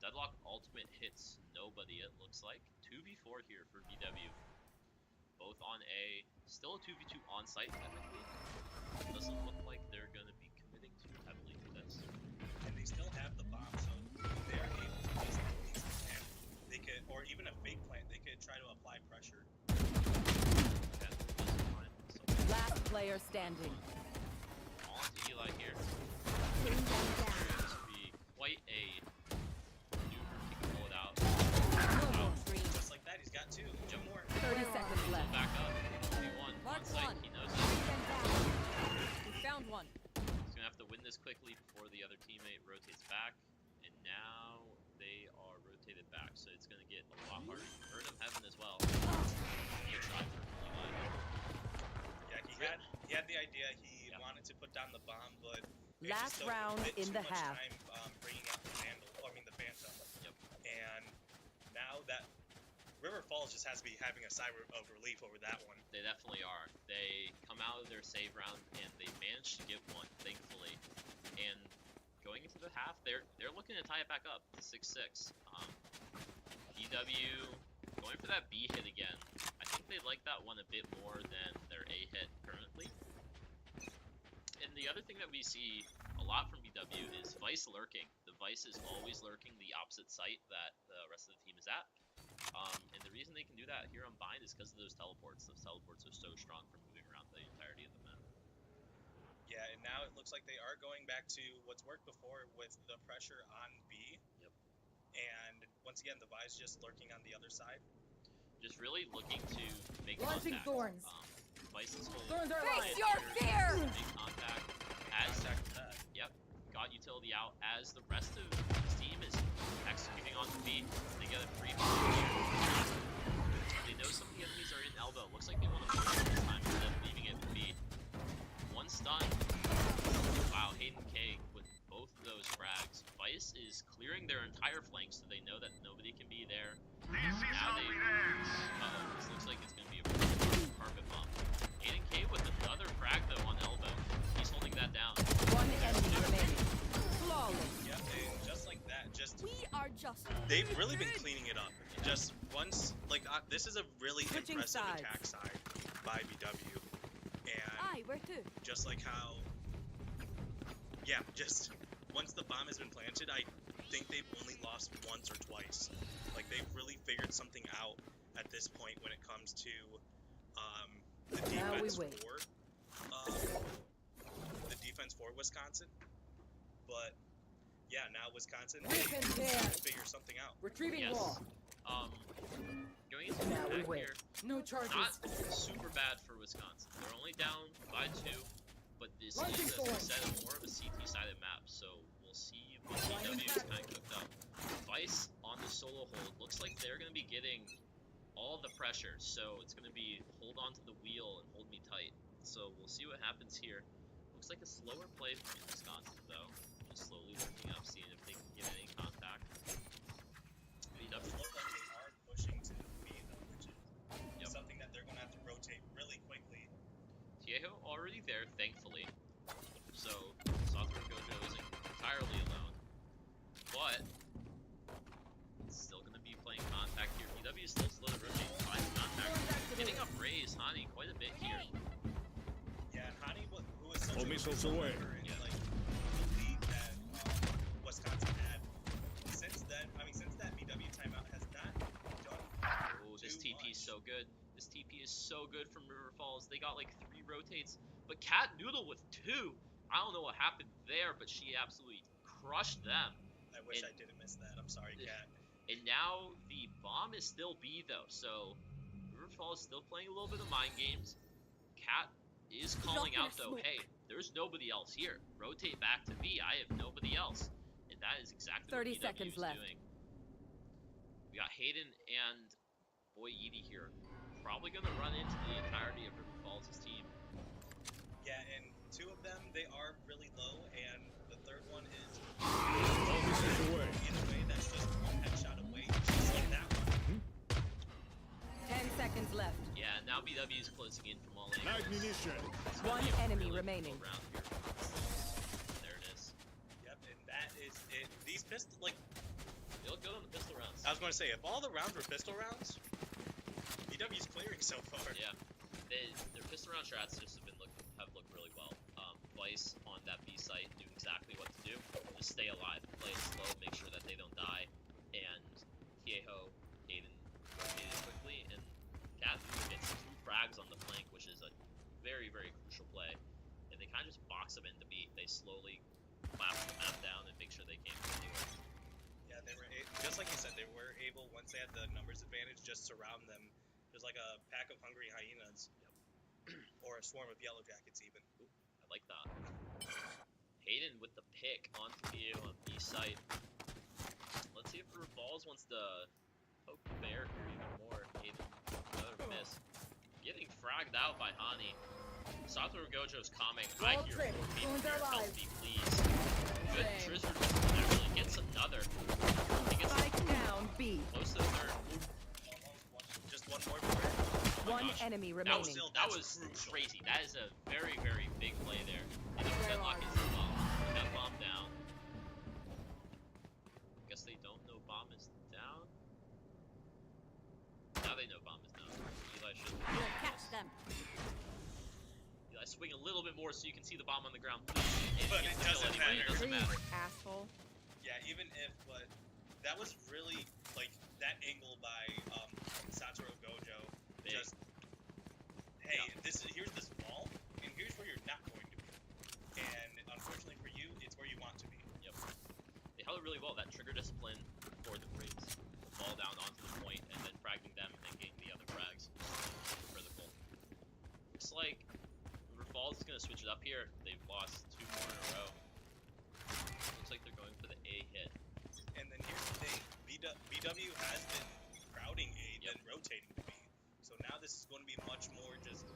Deadlock ultimate hits nobody, it looks like. 2v4 here for BW. Both on A. Still a 2v2 on site technically. Doesn't look like they're going to be committing too heavily to this. And they still have the bomb, so they're able to just at least plant. They could, or even a fake plant, they could try to apply pressure. That doesn't find so Last player standing. on to Eli here. Bring them down. This would be quite a maneuver if he can pull it out. No more dreams. Just like that, he's got 2 more. 30 seconds So left. back up. 2v1 on Mark site. one. He knows it. Bring them down. We found one. He's gonna have to win this quickly before the other teammate rotates back. And now they are rotated back, so it's gonna get a lot harder. Heard him heaven as well. Good try for Eli. Yeah, he had the idea. He wanted to put down the bomb, but it Last just took round a bit in too the much half. time bringing out the Vandal. The Phantom. Yep. And now that River Falls just has to be having a sigh of relief over that one. They definitely are. They come out of their save round and they managed to get one, thankfully. And going into the half, they're looking to tie it back up to 6-6. EW going for that B hit again. I think they like that one a bit more than their A hit currently. And the other thing that we see a lot from BW is Vice lurking. The Vice is always lurking the opposite site that the rest of the team is at. And the reason they can do that here on Bind is because of those teleports. Those teleports are so strong for moving around the entirety of the map. Yeah, and now it looks like they are going back to what's worked before with the pressure on B. Yep. And once again, the Vi's just lurking on the other side. Just really looking to make Launching contact. thorns. Vice is holding. Thorns are Lion Face your here. fear! Make contact as Contact that. Yep, got utility out as the rest of the team is executing on the B. They get a free bomb. They know some of the enemies are in elbow. Looks like they want to push this time instead of leaving it to B. One stun. Wow, Hayden K with both of those frags. Vice is clearing their entire flank so they know that nobody can be there. Now they... Uh-oh, this looks like it's going to be a carpet bomb. Hayden K with another frag though on elbow. He's holding that down. One enemy remaining. Flawless. Yep, and just like that, just We are just. they've really been cleaning it up. Just once, like this is a really Switching impressive sides. attack side by BW, and Aye, where to? just like how, yeah, just once the bomb has been planted, I think they've only lost once or twice. Like they've really figured something out at this point when it comes to the Now we defense wait. for Wisconsin. But yeah, now Wisconsin Weapon needs there. to figure something out. Retrieving Yes. wall. Going into Now the we attack wait. here, No charges. not super bad for Wisconsin. They're only down by 2, but this Launching is, as I thorn. said, more of a CT-sided map, so we'll see what BW is kind of cooked up. Vice on the solo hold. Looks like they're going to be getting all the pressure, so it's going to be hold on to the wheel and hold me tight. So we'll see what happens here. Looks like a slower play from Wisconsin, though. Just slowly working up, seeing if they can get any contact. It does look like they are pushing to B though, which is Yep. something that they're going to have to rotate really quickly. Tiejo already there, thankfully. So, Southern Gojo isn't entirely alone. But, it's still going to be playing contact here. BW is still slow to rotate, finds contact. Getting up Raze, Hani, quite a bit here. Yeah, and Hani, who is such All a missiles good away. player in, Yeah. like, the lead that Wisconsin had. Since that BW timeout has not done Oh, this too TP much. is so good. This TP is so good from River Falls. They got like 3 rotates, but Cat Noodle with 2. I don't know what happened there, but she absolutely crushed them. I wish and- I didn't miss that. I'm sorry, Kat. And now the bomb is still B though, so River Riverfall is still playing a little bit of mind games. Cat is calling Drop in out a though, smoke. hey, there's nobody else here. Rotate back to B. I have nobody else. And that is exactly 30 what BW seconds is left. doing. We got Hayden and Boy Edie here. Probably going to run into the entirety of River Falls' team. Yeah, and two of them, they are really low, and the third one is All missiles away. either way, that's just one headshot away, just like that one. 10 seconds left. Yeah, now BW is closing in from all angles. Ammunition. It's gonna One be a enemy really remaining. difficult round here. There it is. Yep, and that is it. These pistol, like, They look good on the pistol rounds. I was going to say, if all the rounds were pistol rounds, BW's clearing so far. Yeah, their pistol round strats just have looked really well. Vice on that B site knew exactly what to do. Just stay alive, play it slow, make sure that they don't die. And Kieho, Hayden rotated quickly, and Cat gets 2 frags on the flank, which is a very, very crucial play. And they kind of just box them into B. They slowly clap the map down and make sure they can't go anywhere. Yeah, they were just like you said, they were able, once they had the numbers advantage, just surround them. There's like a pack of hungry hyenas, or a swarm of yellow jackets even. Ooh, I like that. Hayden with the pick onto the on B site. Let's see if Revolves wants to poke the bear here even more. Hayden, another miss. Getting fragged out by Hani. Satoru Gojo's coming. I Roll hear trip. more people Wounds here. are Help alive. me, please. Good Same. Trizzer actually gets another. He gets Spike down B. close to the third. Just one more for it. Oh my One gosh. enemy That remaining. was, Still, that that's was crucial. crazy. That is a very, very big play there. And the Where deadlock are is the bomb. That bomb down. Guess they don't know bomb is down. Now they know bomb is down. Eli should. We'll catch them. Eli, swing a little bit more so you can see the bomb on the ground, please. And But he gets it the kill doesn't anyway. It matter. doesn't matter. Asshole. Yeah, even if, but that was really, like, that angle by Satoru Gojo. Big. Just, hey, Yeah. here's this wall, and here's where you're not going to be. And unfortunately for you, it's where you want to be. Yep. They held it really well. That trigger discipline for the braids. Ball down onto the point and then fragging them and then getting the other frags. Critical. Looks like River Falls is going to switch it up here. They've lost 2 more in a row. Looks like they're going for the A hit. And then here's the thing, BW has been crowding A, Yep. then rotating to B. So now this is going to be much more just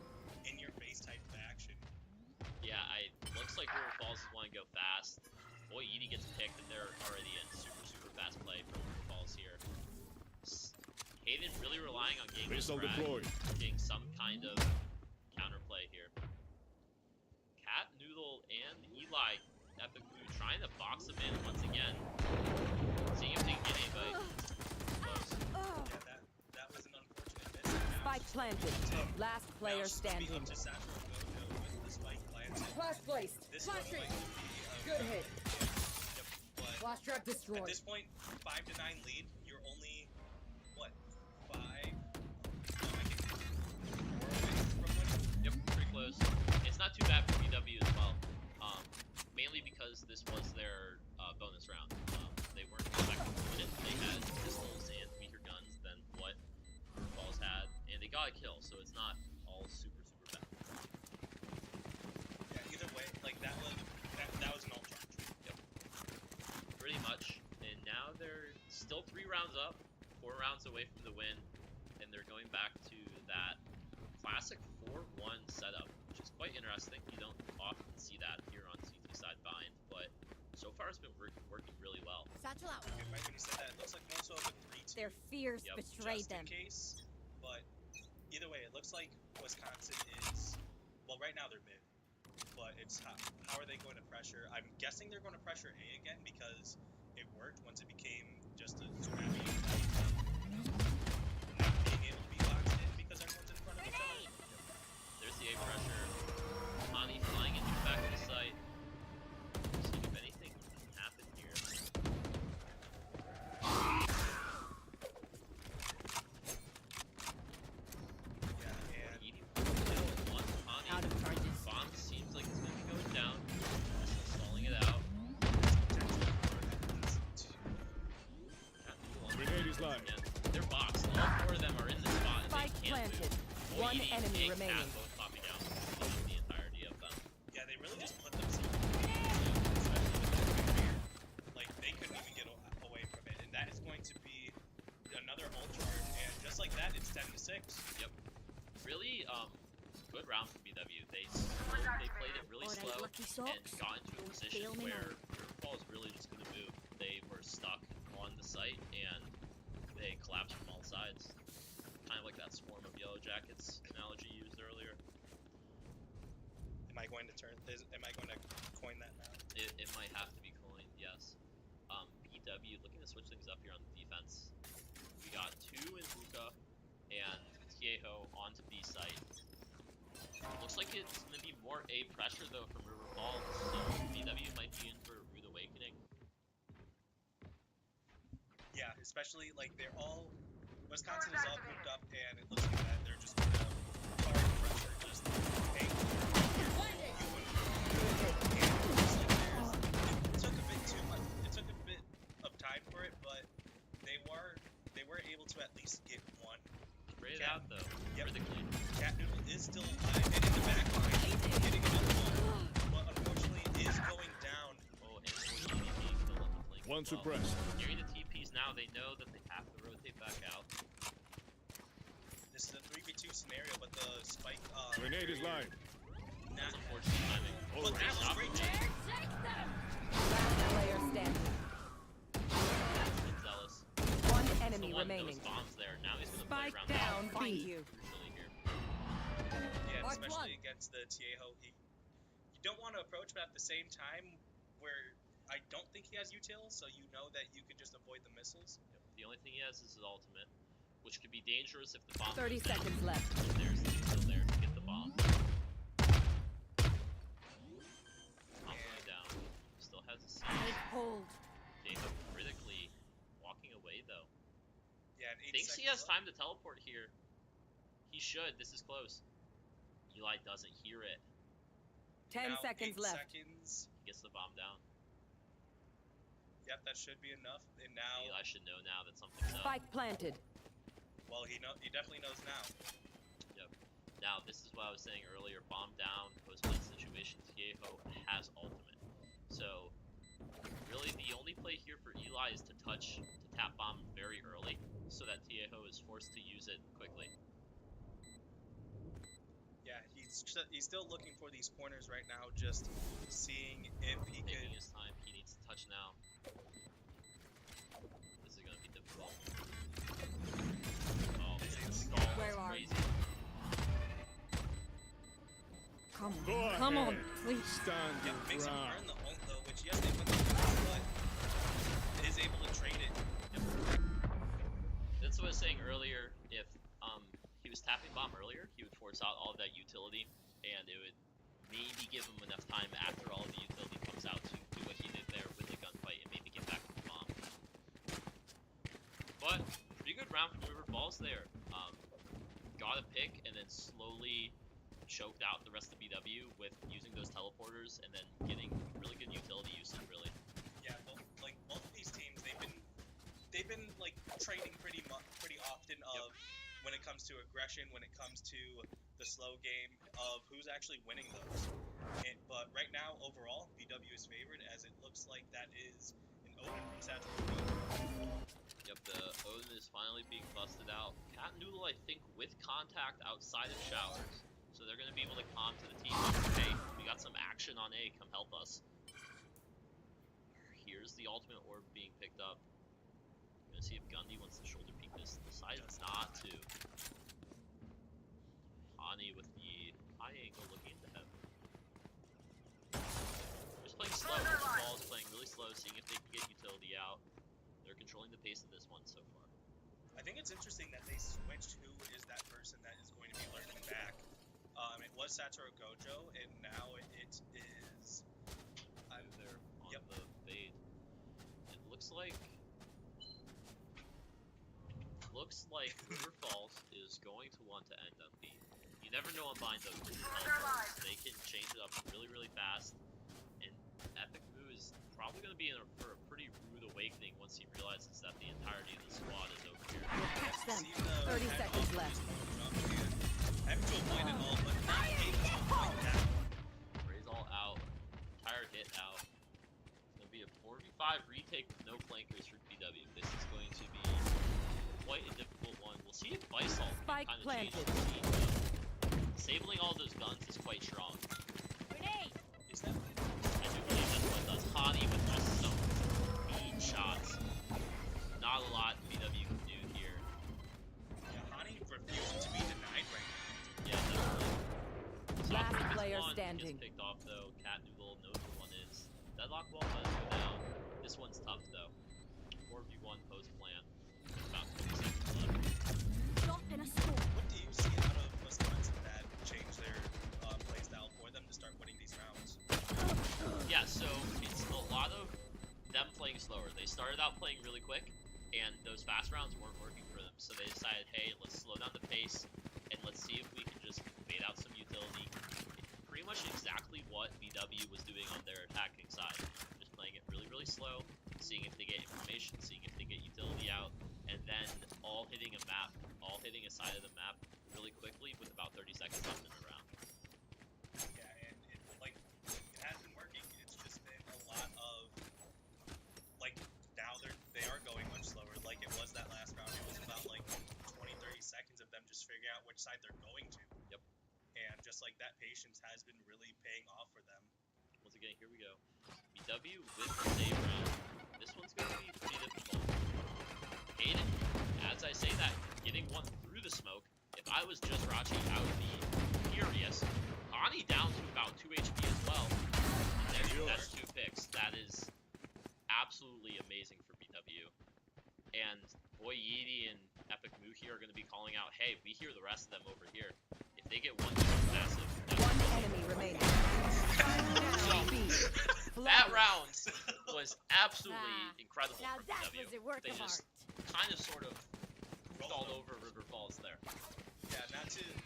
in-your-face type of action. Yeah, looks like River Falls want to go fast. Boy, Edie gets picked and they're already in super, super fast play from River Falls here. Hayden really relying on getting this Missile frag, deployed. getting some kind of counterplay here. Cat, Noodle, and Eli Epic Blue trying to box him in once again. Seeing if they can get anybody. Close. Yeah, that was an unfortunate miss. Now Spike planted. Last now player it's supposed to be standing. up to Satoru Gojo with the spike planted. Flash placed. This one Flashing. might be Good hit. Yep, but Flash trap at destroyed. this point, 5-9 lead. You're only what 5? No, I think 4 away from winning. Yep, pretty close. It's not too bad for BW as well. Mainly because this was their bonus round. They weren't expecting to win it. They had pistols and weaker guns than what River Falls had, and they got a kill, so it's not all super, super bad. Yeah, either way, like that was an all charge. Yep. Pretty much. And now they're still 3 rounds up, 4 rounds away from the win, and they're going back to that classic 4-1 setup, which is quite interesting. You don't often see that here on CT side bind, but so far it's been working really well. Satchel out. Okay, right when you said that, it looks like more so of a 3-2. Their fears Yep, betrayed just them. in case, but either way, it looks like Wisconsin is, well, right now they're mid, but it's how are they going to pressure? I'm guessing they're going to pressure A again because it worked once it became just a scrappy fight. Not being able to be boxed in because everyone's in front of each other. There's the A pressure. Ani flying into the back of the site. Seeing if anything can happen here. Yeah, and Edie kill one Ani. Out of charges. Bomb seems like it's going to be going down. Still stalling it out. Grenade is live. Again. They're boxed. All 4 of them are in the spot and Spike they can't planted. move. One Edie enemy and remaining. Cat both popping down. The entirety of them. Yeah, they really just put themselves in a position, especially with that barrier. Like, they couldn't even get away from it, and that is going to be another ult charge, and just like that, it's 10 to 6. Yep. Really, good round from BW. They played it really Alright, slow lucky and socks. got into a Don't position fail me where now. Riverfall is really just going to move. They were stuck on the site and they collapsed from all sides. Kind of like that swarm of yellow jackets analogy used earlier. Am I going to coin that now? It might have to be coined, yes. BW looking to switch things up here on the defense. We got 2 in Hookah and Tieho onto B site. Looks like it's going to be more A pressure though from River Falls, so BW might be in for a rude awakening. Yeah, especially like they're all Wisconsin is all grouped up, and it looks like that they're just gonna target pressure, just hey, you wouldn't. And just like it took a bit too much. It took a bit of time for it, but they were able to at least get one. Spray it Cat- out though, Yep. critically. Cat Noodle is still alive and in the back line, getting another one, but unfortunately is going down. Oh, and EDP being killed on the flank. One as well. suppressed. Nearing the TPs now, they know that they have to rotate back out. This is a 3v2 scenario, but the spike. Grenade is live. That's unfortunate timing. All But that right. was great. Last player standing. Zealous. One The enemy one remaining. those bombs there. Now he's gonna play Spike around down the Find B. you. crucially here. Yeah, Mark especially one. against the Tieho. You don't want to approach, but at the same time, where I don't think he has util, so you know that you can just avoid the missiles. Yep. The only thing he has is his ultimate, which could be dangerous if the bomb 30 goes down. seconds left. And there's the still there to get the bomb. Not going down. Still has a Take siege. hold. Jacob critically walking away though. Yeah, and 8 Thinks he seconds has left. time to teleport here. He should. This is close. Eli doesn't hear it. 10 Now, seconds 8 left. seconds. He gets the bomb down. Yep, that should be enough. And now, Eli should know now that something's up. Spike planted. well, he definitely knows now. Yep. Now, this is what I was saying earlier. Bomb down, post-plant situation. Tieho has ultimate. So, really, the only play here for Eli is to tap bomb very early, so that Tieho is forced to use it quickly. Yeah, he's still looking for these corners right now, just seeing if he Taking could. his time. He needs to touch now. This is going to be difficult. Oh, man, the stall Where is are crazy. Come Go on. Come on, ahead. please. Stand Yeah, your makes him ground. earn the ult though, which yes, they win the round, but is able to trade it. That's what I was saying earlier. If he was tapping bomb earlier, he would force out all of that utility, and it would maybe give him enough time after all of the utility comes out to do what he did there with the gunfight and maybe get back to the bomb. But pretty good round from River Falls there. Got a pick and then slowly choked out the rest of BW with using those teleporters and then getting really good utility usage. Really. Yeah, both of these teams, they've been like trading pretty often of when it comes to aggression, when it comes to the slow game of who's actually winning those. But right now, overall, BW is favored, as it looks like that is an Odin from Satchel. Yep, the Odin is finally being busted out. Cat Noodle, I think, with contact outside of showers. So they're going to be able to calm to the team. Hey, we got some action on A, come help us. Here's the ultimate orb being picked up. We're going to see if Gundy wants to shoulder peek this. Decides not to. Hani with the high angle looking into heaven. Just playing slow. Ball is playing really slow, seeing if they can get utility out. They're controlling the pace of this one so far. I think it's interesting that they switched who is that person that is going to be lurking back. It was Satoru Gojo, and now it is. There on Yep. the fade. It looks like River Falls is going to want to end up B. You never know on Bind though. They can change it up really, really fast. And Epic Moo is probably going to be for a pretty rude awakening once he realizes that the entirety of the squad is over here. Catch them. Seen the 30 head seconds off left. just jump in. having to avoid it all, but not able to avoid that. Raise all out. Entire hit out. It's going to be a 4v5 retake with no flankers for BW. This is going to be quite a difficult one. We'll see if Visal Spike kind of change planted. the scene, though. Disabling all those guns is quite strong. Grenade. Is that what it I do believe that's what it does. Hani with just some mean shots. Not a lot BW can do here. is? Yeah, Hani refusing to be denied right now. Yeah, definitely. So Last this player one standing. gets picked off though. Cat Noodle knows where one is. Deadlock wall does go down. This one's tough though. 4v1 post plan. About 20 seconds left. Shot in a storm. What do you see out of Wisconsin that changed their play style for them to start winning these rounds? Yeah, so it's a lot of them playing slower. They started out playing really quick, and those fast rounds weren't working for them. So they decided, hey, let's slow down the pace, and let's see if we can just bait out some utility. Pretty much exactly what BW was doing on their attacking side. Just playing it really, really slow, seeing if they get information, seeing if they get utility out, and then all hitting a map, all hitting a side of the map really quickly with about 30 seconds left in the round. Yeah, and it has been working. It's just been a lot of now they are going much slower. Like it was that last round. It was about 20, 30 seconds of them just figuring out which side they're going to. Yep. And just like that patience has been really paying off for them. Once again, here we go. BW with the save round. This one's going to be pretty difficult. Hayden, as I say that, getting one through the smoke. If I was just Rachi, I would be furious. Ani down to about 2 HP as well. And that's 2 picks. That is absolutely amazing for BW. And Boy Yeety and Epic Moo here are going to be calling out, hey, we hear the rest of them over here. If they get one massive... One enemy remaining. That round was absolutely Ah, incredible Now for that BW. was a work They of just art. kind of sort of moved all over River Falls there. Yeah,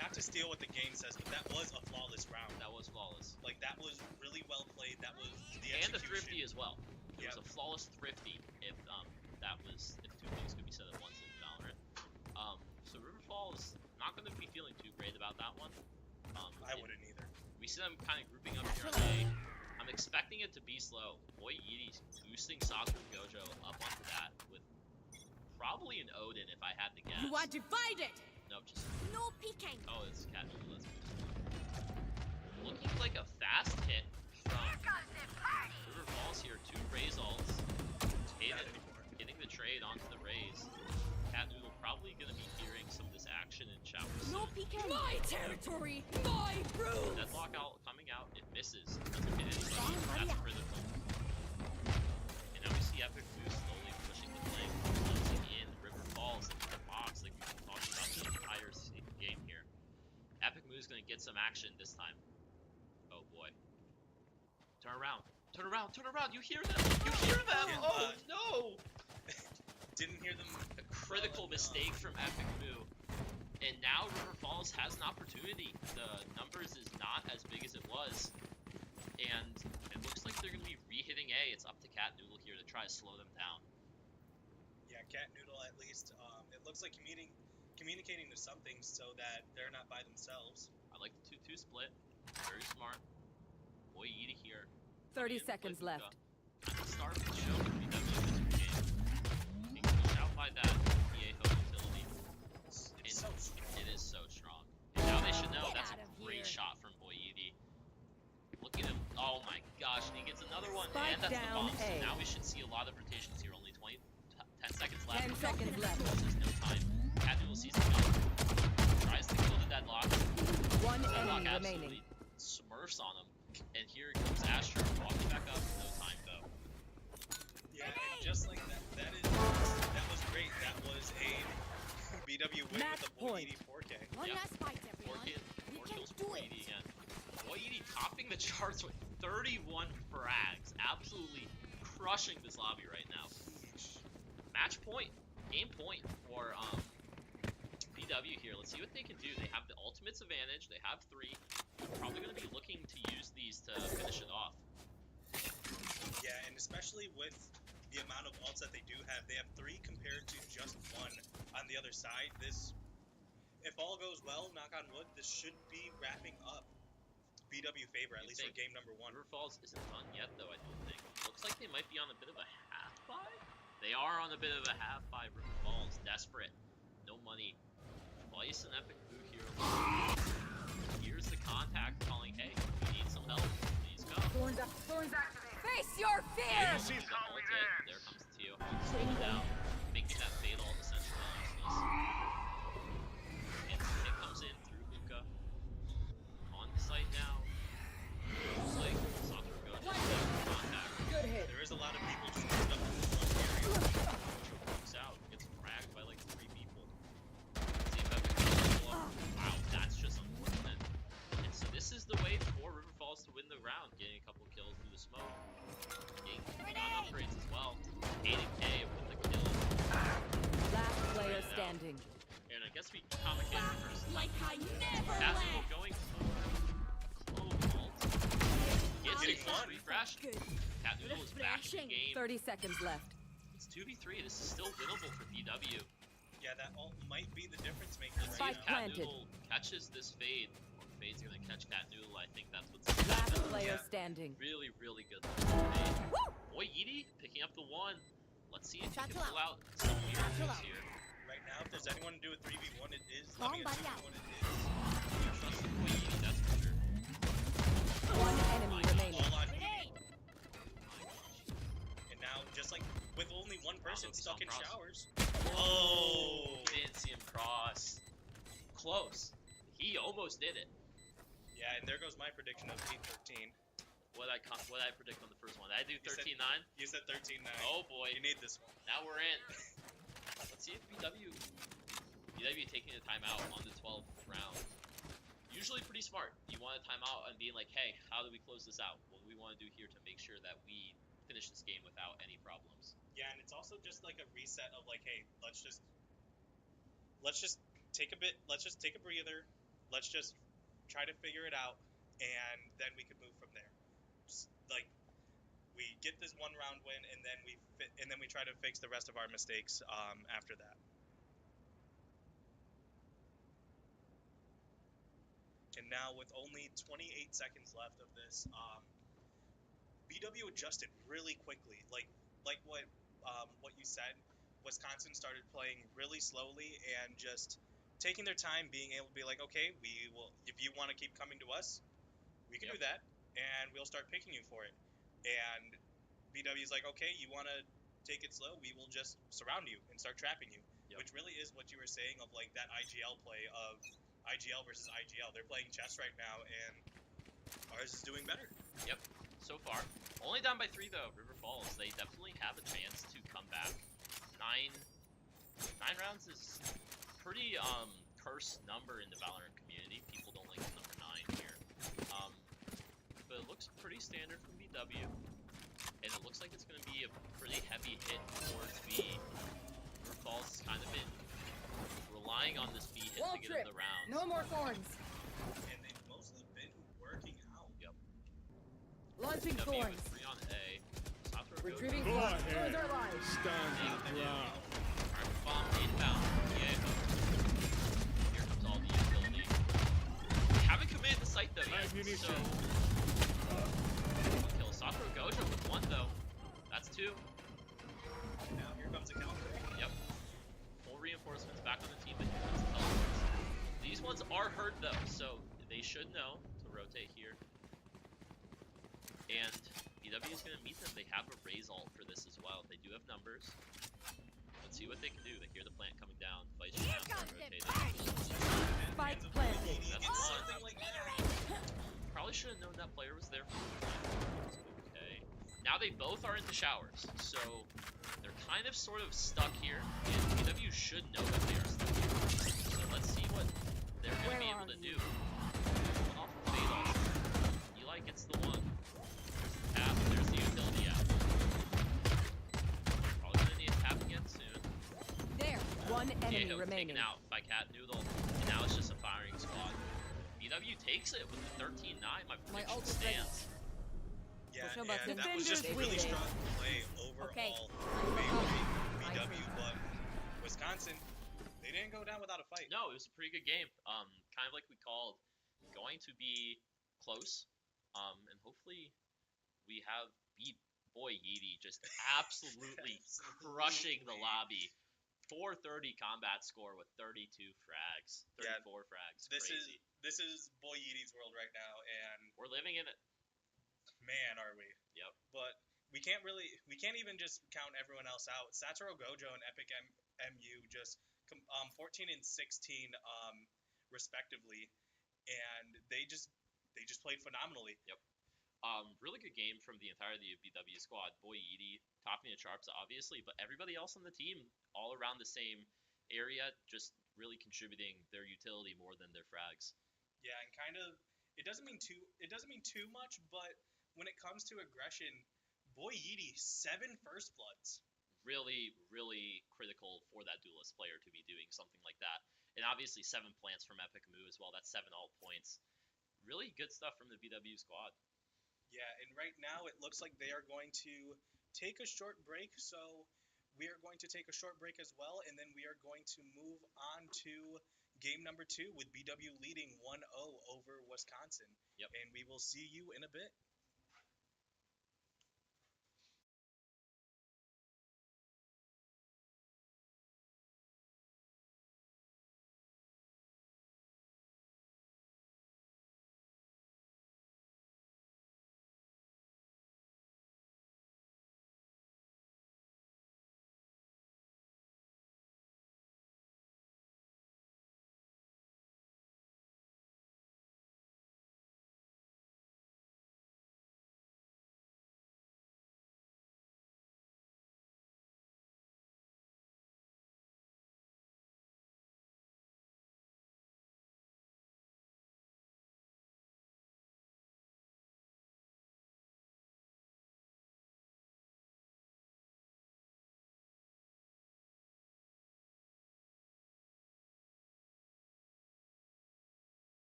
not to steal what the game says, but that was a flawless round. That was flawless. That was really well played. That was the And execution. the thrifty as well. It Yep. was a flawless thrifty if if 2 things could be said at once in Valorant. So River Falls not going to be feeling too great about that one. I wouldn't either. We see them kind of grouping up here on A. I'm expecting it to be slow. Boy Yeety's boosting Sasha Gojo up onto that with probably an Odin if I had to guess. You want to fight it? Nope, just No peeking. oh, it's Cat Noodle. That's looking like a fast hit from River Falls here. 2 Raze ults. Hayden Not anymore. getting the trade onto the Raze. Cat Noodle probably going to be hearing some of this action in shower No soon. peeking. My territory. My rules. Deadlock out coming out. It misses. Doesn't hit anybody. That's critical. And now we see Epic Moo slowly pushing the flank. Closing in River Falls into the box like we've been talking about the entire game here. Epic Moo is going to get some action this time. Oh boy. Turn around. Turn around. Turn around. You hear them. You hear them. Yeah, Oh no. Didn't hear them. A critical mistake from Epic Moo. And now River Falls has an opportunity. The numbers is not as big as it was. And it looks like they're going to be re-hitting A. It's up to Cat Noodle here to try to slow them down. Yeah, Cat Noodle at least. It looks like communicating to something so that they're not by themselves. I like the 2-2 split. Very smart. Boy Yeety here. 30 Coming in to seconds play left. Puka. At the start of the show for BW in this game. Being pushed out by that EA Home utility. It's so strong. It is so strong. And now they should know Get that's a out of great here. shot from Boy Yeety. Look at him. Oh my gosh, and he gets another one. Spike And that's the down bomb. So A. now we should see a lot of rotations here. Only 10 seconds left. 10 seconds left. There's no time. Cat Noodle sees the gun. Tries to kill the Deadlock. One Deadlock enemy absolutely remaining. smurfs on him. And here comes Asher walking back up. No time though. Yeah, and just like that, that was great. That was a BW win Match with a Boy point. Yeety 4K. One Yeah. last fight, everyone. We Four can kills do for it. Boy again. Boy Yeety topping the charts with 31 frags. Absolutely crushing this lobby right now. Match point. Game point for BW here. Let's see what they can do. They have the ultimates advantage. They have 3. They're probably going to be looking to use these to finish it off. Yeah, and especially with the amount of ults that they do have, they have 3 compared to just 1 on the other side. if all goes well, knock on wood, this should be wrapping up BW favor, at You least for think game number 1. River Falls isn't done yet, though, I don't think. Looks like they might be on a bit of a half buy. They are on a bit of a half buy. River Falls, desperate. No money. Twice an epic boot here. Here's the contact calling, hey, we need some help. Please come. Thorns activated. Face your fear! He's gonna ult it. There comes Tio. Slowing down. Making that fatal essentially useless. And the hit comes in through Luka. On the site now. Looks like Soccer Gojo contact. Good hit. There is a lot of people just stuck in this one area. Chokes out. Gets fragged by like 3 people. See if Epic can pull up. Wow, that's just unfortunate. And so this is the way for River Falls to win the round. Getting a couple kills through the smoke. Getting upgrades as well. 80k with the kill. Last player standing. And I guess we commentated first. Like I never That's left. going for Clove ult. Gets it Getting one. refreshed. Good. Cat Noodle is back in the Refreshing. game. 30 seconds left. It's 2v3. This is still winnable for BW. Yeah, that ult might be the difference maker Let's see right if Spike now. Cat planted. Noodle catches this fade. Or Fade's gonna catch Cat Noodle. I think that's what's Last happening. player Yeah. standing. Really, really good. Fade. Boy, Yeety picking up the 1. Let's see if he can Satchel pull out. out some Satchel miracles out. here. Right now, if there's anyone to do a 3v1, it is. Bomb I mean, a buddy out. 2v1, it is. You trust Boy Yeety, that's for sure. One enemy remaining. All on me. Grenade. And now, just like with only one person Focus stuck on in cross. showers. Oh! Didn't see him cross. Close. He almost did it. Yeah, and there goes my prediction of 8-13. What I predict on the first one? Did I do You said- 13-9? You said 13-9. Oh boy. You need this one. Now we're in. Let's see if BW taking a timeout on the 12th round. Usually pretty smart. You want a timeout and being like, hey, how do we close this out? What do we want to do here to make sure that we finish this game without any problems? Yeah, and it's also just like a reset of like, hey, let's just take a bit. Let's just take a breather. Let's just try to figure it out, and then we can move from there. Just like we get this one round win, and then we try to fix the rest of our mistakes after that. And now with only 28 seconds left of this, BW adjusted really quickly. Like what you said, Wisconsin started playing really slowly and just taking their time, being able to be like, okay, we will. If you want to keep coming to us, we can do that, and we'll start picking you for it. And BW's like, okay, you want to take it slow, we will just surround you and start trapping you, which really is what you were saying of like that IGL play of IGL versus IGL. They're playing chess right now, and ours is doing better. Yep, so far. Only down by 3 though, River Falls. They definitely have a chance to come back. 9 rounds is pretty cursed number in the Valorant community. People don't like the number 9 here. But it looks pretty standard from BW. And it looks like it's going to be a pretty heavy hit towards B. River Falls has kind of been relying on this B hit Wall to get trip. in the round. No more thorns. And they've mostly been working out. Yep. Launching BW thorns. with 3 on A. Safra goes Retrieving Go thorns. ahead. Thorns are live. Stand your ground. Armor bomb inbound. Yeah. Here comes all the utility. We haven't committed the site though yet. Ammunition. So kill Sakura Gojo with 1 though. That's 2. Now here comes a counter. Yep. Full reinforcements back on the team, but here comes the teleports. These ones are hurt though, so they should know to rotate here. And BW is going to meet them. They have a raise ult for this as well. They do have numbers. Let's see what they can do. They hear the plant coming down. Vice Here round, comes the rotating. party. Spike planted. That's Oh, something like Probably should have known that player was there. Okay. Now they both are in the showers, so they're kind of sort of stuck here. And BW should know that they are stuck here. So let's see what they're going to be able to do. Off the fade off. Eli gets the 1. There's the tap. There's the utility out. Probably going to need a tap again soon. There. One enemy Diego remaining. taken out by Cat Noodle, and now it's just a firing squad. BW takes it with the 13-9. My prediction ult is ready. stands. Yeah, Push 'em and back in. that was just Defenders really waiting. strong play overall. Okay. Favoring BW, but Wisconsin, they They didn't go down without a fight. No, it was a pretty good game. Kind of like we called, going to be close. And hopefully we have Boy Yeety just absolutely crushing the lobby. 430 combat score with 32 frags, 34 frags. Crazy. This is Boy Yeety's world right now, and We're living in it. man, are we? Yep. But we can't even just count everyone else out. Satoru Gojo and Epic MU just 14 and 16 respectively, and they just played phenomenally. Yep. Really good game from the entirety of BW squad. Boy Yeety topping the charts, obviously, but everybody else on the team all around the same area, just really contributing their utility more than their frags. Yeah, and kind of it doesn't mean too much, but when it comes to aggression, Boy Yeety 7 first bloods. Really, really critical for that duelist player to be doing something like that. And obviously 7 plants from Epic Moo as well. That's 7 alt points. Really good stuff from the BW squad. Yeah, and right now it looks like they are going to take a short break, so we are going to take a short break as well, and then we are going to move on to game number 2 with BW leading 1-0 over Wisconsin. Yep. And we will see you in a bit.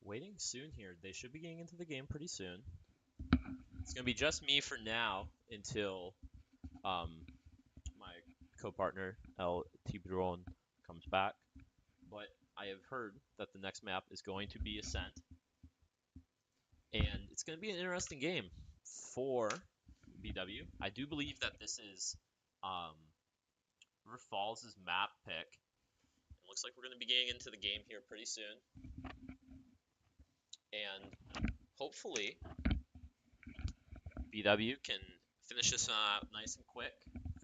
waiting soon here. They should be getting into the game pretty soon. It's gonna be just me for now until my co-partner El Tiburon comes back. But I have heard that the next map is going to be Ascent, and it's going to be an interesting game for BW. I do believe that this is River Falls' map pick. It looks like we're going to be getting into the game here pretty soon, and hopefully BW can finish this nice and quick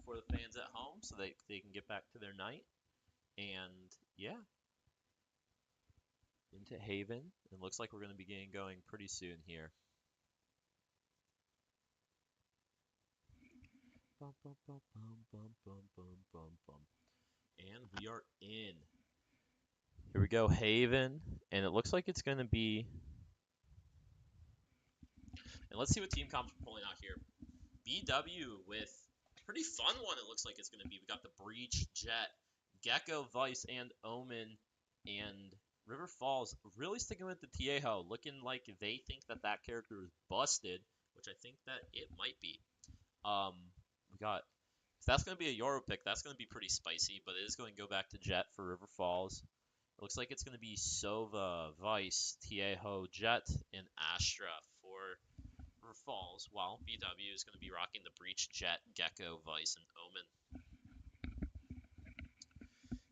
for the fans at home so they can get back to their night. And yeah, into Haven. It looks like we're going to be getting going pretty soon here. And we are in. Here we go, Haven. And it looks like it's going to be... And let's see what team comps are pulling out here. BW with a pretty fun one it looks like it's going to be. We got the Breach, Jet, Gecko, Vice, and Omen. And River Falls really sticking with the Tieho, looking like they think that that character is busted, which I think that it might be. We got, if that's going to be a Euro pick, that's going to be pretty spicy, but it is going to go back to Jet for River Falls. It looks like it's going to be Sova, Vice, Tieho, Jet, and Astra for River Falls, while BW is going to be rocking the Breach, Jet, Gecko, Vice, and Omen.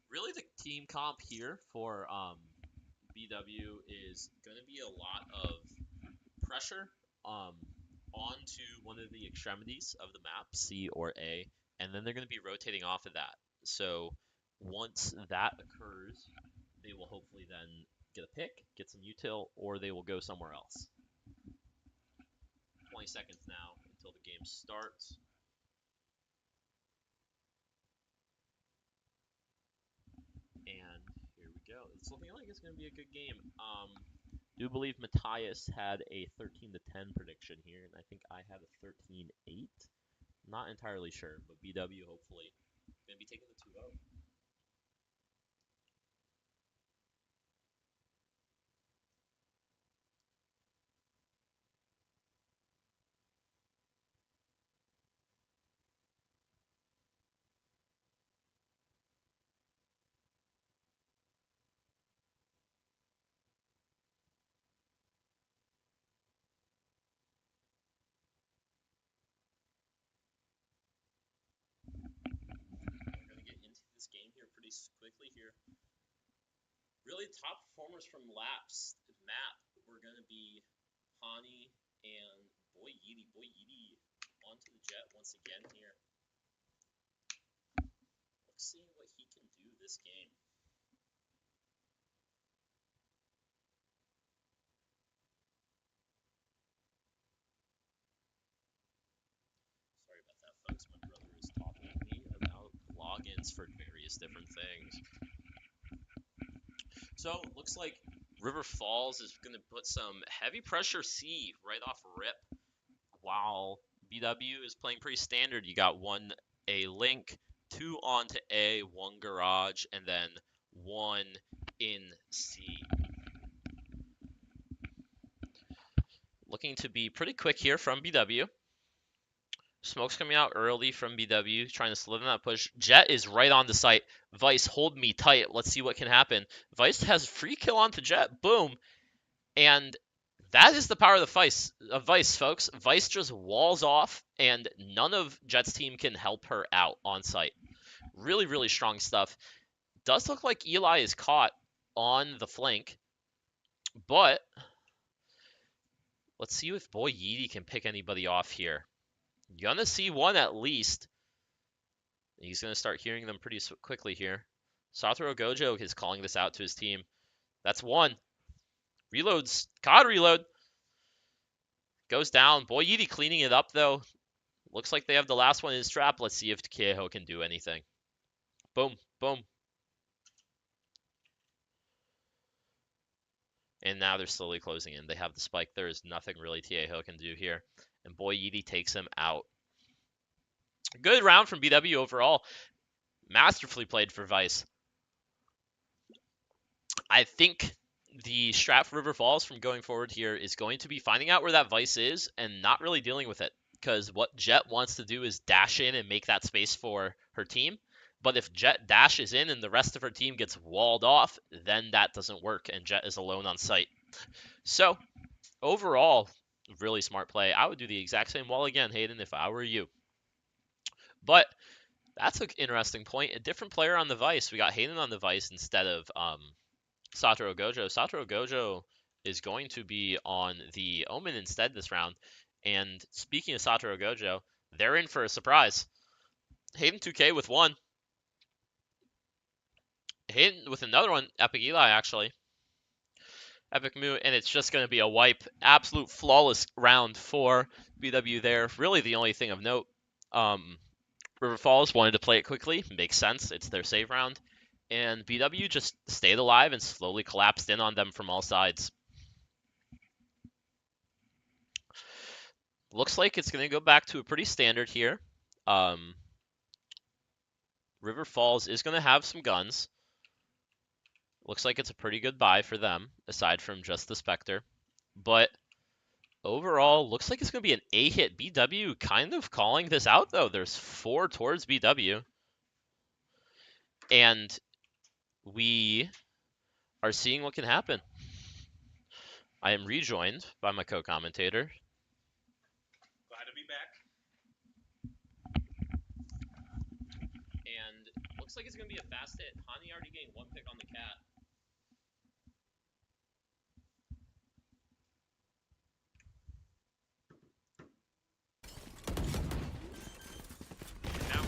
Really, the team comp here for BW is going to be a lot of pressure onto one of the extremities of the map, C or A, and then they're going to be rotating off of that. So once that occurs, they will hopefully then get a pick, get some util, or they will go somewhere else. 20 seconds now until the game starts. And here we go. It's looking like it's going to be a good game. Do believe Matthias had a 13-10 prediction here, and I think I had a 13-8. Not entirely sure, but BW hopefully going to be taking the 2-0. We're going to get into this game here pretty quickly here. Really, top performers from Laps map were going to be Hani and Boy Yeety. Boy Yeety onto the Jet once again here. Let's see what he can do this game. Sorry about that, folks. My brother is talking to me about logins for various different things. So, looks like River Falls is going to put some heavy pressure C right off rip, while BW is playing pretty standard. You got one A link, two onto A, one garage, and then one in C. Looking to be pretty quick here from BW. Smoke's coming out early from BW, trying to slow down that push. Jet is right on the site. Vice, hold me tight. Let's see what can happen. Vice has free kill onto Jet. Boom. And that is the power of the Vice, folks. Vice just walls off, and none of Jet's team can help her out on site. Really, really strong stuff. Does look like Eli is caught on the flank, but let's see if Boy Yeety can pick anybody off here. Gonna see one at least. He's gonna start hearing them pretty quickly here. Satoru Gojo is calling this out to his team. That's one. Reloads. God, reload. Goes down. Boy Yeety cleaning it up, though. Looks like they have the last one in his trap. Let's see if Keho can do anything. Boom. Boom. And now they're slowly closing in. They have the spike. There is nothing really Tieho can do here. And Boy Yeety takes him out. Good round from BW overall. Masterfully played for Vice. I think the strat for River Falls from going forward here is going to be finding out where that Vice is and not really dealing with it. Because what Jet wants to do is dash in and make that space for her team. But if Jet dashes in and the rest of her team gets walled off, then that doesn't work and Jet is alone on site. So, overall, really smart play. I would do the exact same wall again, Hayden, if I were you. But that's an interesting point. A different player on the Vice. We got Hayden on the Vice instead of Satoru Gojo. Satoru Gojo is going to be on the Omen instead this round. And speaking of Satoru Gojo, they're in for a surprise. Hayden 2K with one. Hayden with another one, Epic Eli actually. Epic Moo, and it's just going to be a wipe. Absolute flawless round for BW there. Really the only thing of note. River Falls wanted to play it quickly. Makes sense. It's their save round. And BW just stayed alive and slowly collapsed in on them from all sides. Looks like it's going to go back to a pretty standard here. River Falls is going to have some guns. Looks like it's a pretty good buy for them, aside from just the Spectre. But overall, looks like it's going to be an A-hit. BW kind of calling this out, though. There's 4 towards BW. And we are seeing what can happen. I am rejoined by my co-commentator. Glad to be back. And looks like it's going to be a fast hit. Hani already gained 1 pick on the cat.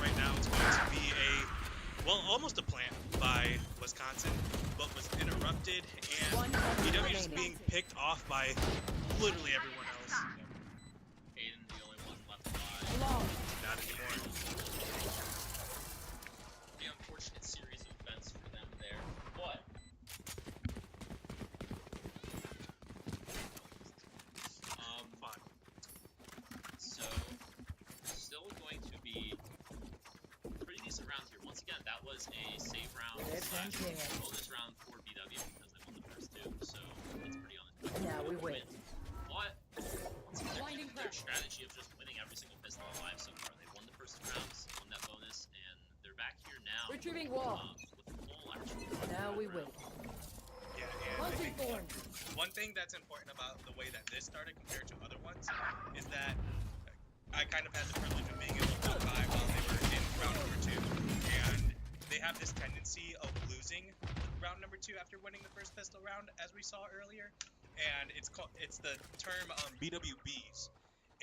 Right now it's going to be almost a plant by Wisconsin, but was interrupted, and BW is being picked off by literally everyone else. Aiden, the only one left alive. Not anymore. The unfortunate series of events for them there. But Fun. so still going to be pretty decent round here. Once again, that was a save round / bonus round for BW because they won the first 2, so it's pretty unexpected. Yeah, we win. But once again, their strategy of just winning every single pistol alive so far. They won the first 2 rounds, won that bonus, and they're back here now. Retrieving wall. With full actual Now we win. Yeah, and I Launching think thorns. one thing that's important about the way that this started compared to other ones is that I kind of had the privilege of being able to walk by while they were in round number 2, and they have this tendency of losing round number 2 after winning the first pistol round, as we saw earlier, and it's the term BWBs,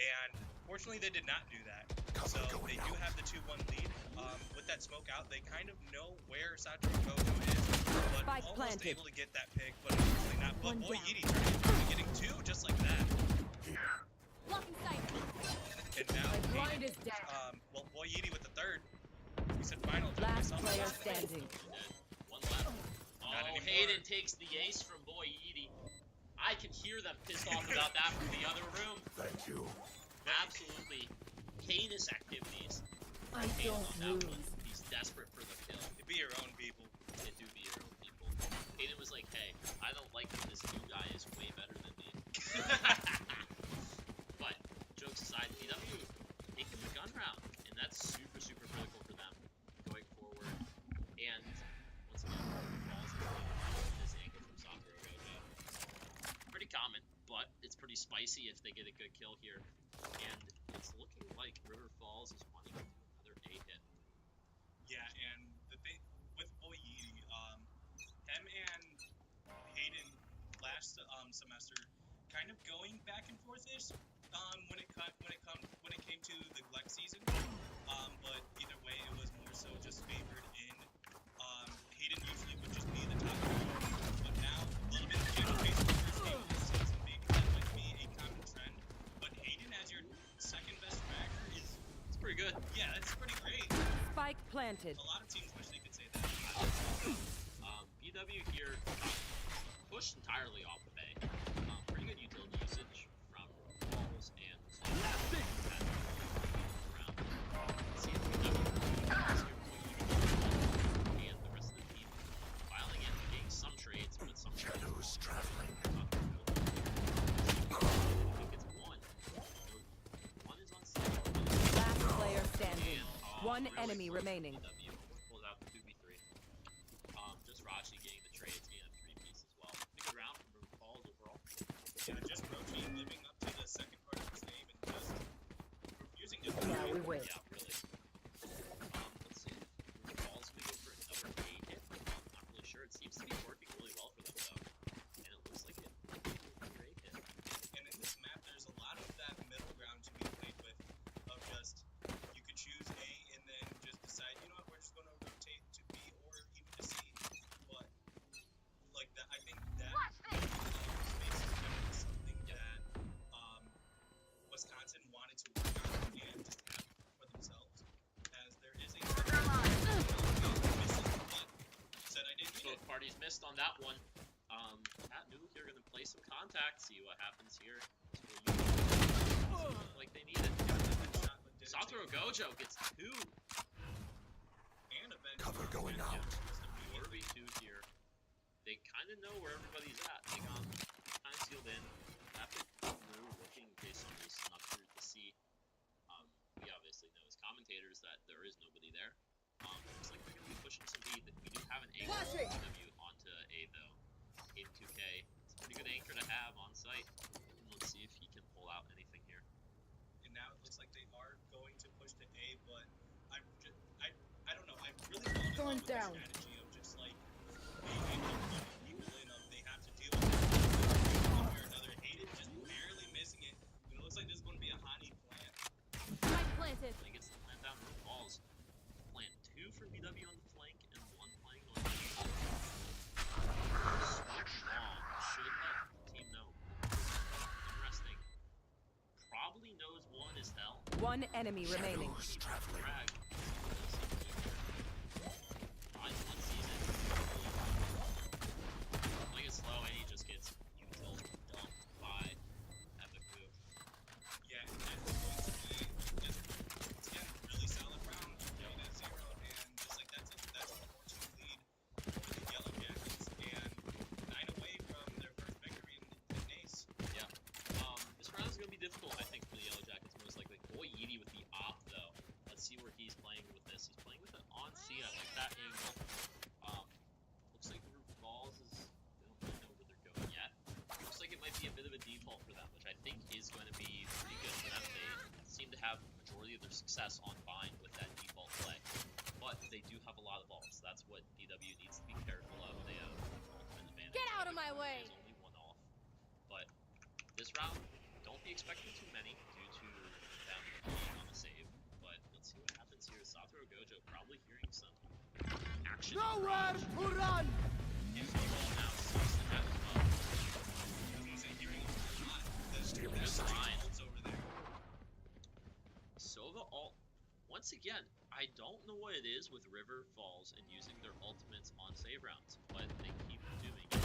and fortunately they did not do that, so they do have the 2-1 lead. With that smoke out, they kind of know where Satoru Gojo is, but Spike almost planted. able to get that pick, but unfortunately not. But boy, Yidi turned into getting 2 just like that. Blocking sight. And now, My blind is down. Boy Yidi with the 3rd. We said final time. Last Myself, player last name. standing. One left. Not Oh, anymore. Hayden takes the ace from Boy Edie. I can hear them pissed off about that from the other room. Thank you. Absolutely heinous activities. I Hayden don't on that lose. one. He's desperate for the kill. It'd be your own people. It do be your own people. Hayden was like, hey, I don't like that this new guy is way better than me. But, jokes aside, BW taking the gun round, and that's super, super critical for them going forward. And, once again, Falls is this angle from Satoru Gojo. Pretty common, but it's pretty spicy if they get a good kill here. And it's looking like River Falls is wanting to do another A hit. Yeah, and the thing with Boy Yidi, him and Hayden last semester kind of going back and forth-ish when it came to the Gleck season. But either way, it was more so just favored in. Hayden usually would just be the top scorer, but now a little bit of general pace of the first game of this season, maybe that might be a common trend. But Hayden as your second best fragger is It's pretty good. yeah, that's pretty great. Spike planted. A lot of teams wish they could say that. BW here pushed entirely off of A. Pretty good utility usage from Falls and around. See if BW and the rest of the team filing in, getting some trades, but some trades. One really enemy close to remaining. BW. Pulls out the 2v3. Just Rachi getting the trades, getting a 3-piece as well. Pretty good round from River Falls overall. Yeah, just Rochi living up to the second part of his name and just refusing to Yeah, we win. Yeah, really. Let's see. River Falls gonna go for another A hit. Not really sure. It seems to be working really well for them though. And it looks like it might be another A hit. And in this map, there's a lot of that middle ground to be played with, of just, you could choose A and then just decide, you know what, we're just going to rotate to B or even to C. But, like, that, I think that space is definitely something that Wisconsin wanted to work on and just have for themselves, as there is a said I didn't mean it. Both parties missed on that one. Pat Noodle here gonna play some contact, see what happens here. Like they need it. Satoru Gojo gets 2. And eventually Cover going out. 4v2 here. They kind of know where everybody's at. They got kind of sealed in. After looking based on these snuck through to see, we obviously know as commentators that there is nobody there. Looks like they're gonna be pushing some B. We do have an anchor W onto A though. In 2K. It's a pretty good anchor to have on site. And let's see if he can pull out anything here. And now it looks like they are going to push to A, but I don't know. I really fall in love with the strategy of just like being able to put people in of they have to deal with it one way or another. Hayden just barely missing it. And it looks like this is going to be a Hani plant. Spike planted. He gets the plant down with balls. Plant 2 for BW on the flank and 1 playing on the smoke long. Should let team know. Interesting. Probably knows 1 is hell. One enemy remaining. Traveling. Drag. Finds 1 season. Playing it slow and he just gets dumped by Epic move. Yeah, and that's going to be just again really solid round. Getting that 0 and just like that's a 4-2 lead for the Yellow Jackets and 9 away from their first victory in NACE. Yeah. This round is going to be difficult, I think, for the Yellow Jackets, most likely. Boy, Yeedy with the op, though. Let's see where he's playing with this. He's playing with it on C. I like that angle. Looks like the River Falls is... They don't really know where they're going yet. Looks like it might be a bit of a default for them, which I think is going to be pretty good for them. They seem to have the majority of their success on bind with that default play. But they do have a lot of balls. That's what DW needs to be careful of. They have ultimate advantage. Get out of my way! There's only 1 off. But this round, don't be expecting too many due to them being on the save. But let's see what happens here. Satoru Gojo probably hearing some action. Nowhere to run! If you all now sees the net as well. He's hearing a lot. Stealing There's sight. ults over there. Sova ult. Once again, I don't know what it is with River Falls and using their ultimates on save rounds, but they keep doing it.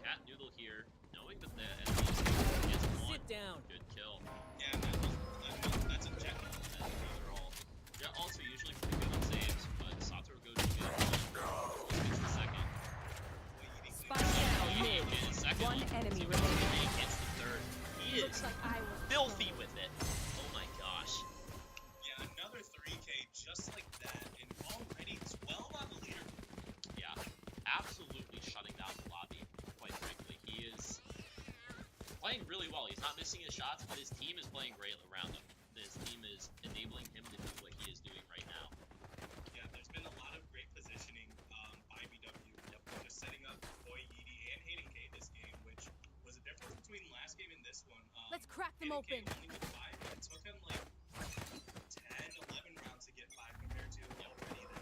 Cat Noodle here, knowing that the enemy gets 1. Sit down. Good kill. Yeah, that's objective. And they're all. Yeah, ults are usually pretty good on saves, but Satoru goes to get 1. Gets the second. Spike down mid. Get his second. One enemy He remaining. gets the 3rd. He is Looks like I was filthy with it. Oh my gosh. Yeah, another 3K just like that, and already 12 on the leader. Yeah, absolutely shutting down the lobby, quite frankly. He is playing really well. He's not missing his shots, but his team is playing great around him. His team is enabling him to do what he is doing right now. Yeah, there's been a lot of great positioning by BW. Yep. Just setting up Boy Yeedy and Hayden K this game, which was a difference between last game and this one. Let's crack them Hayden open. K only with 5, but it took him like 10, 11 rounds to get 5 compared to already there.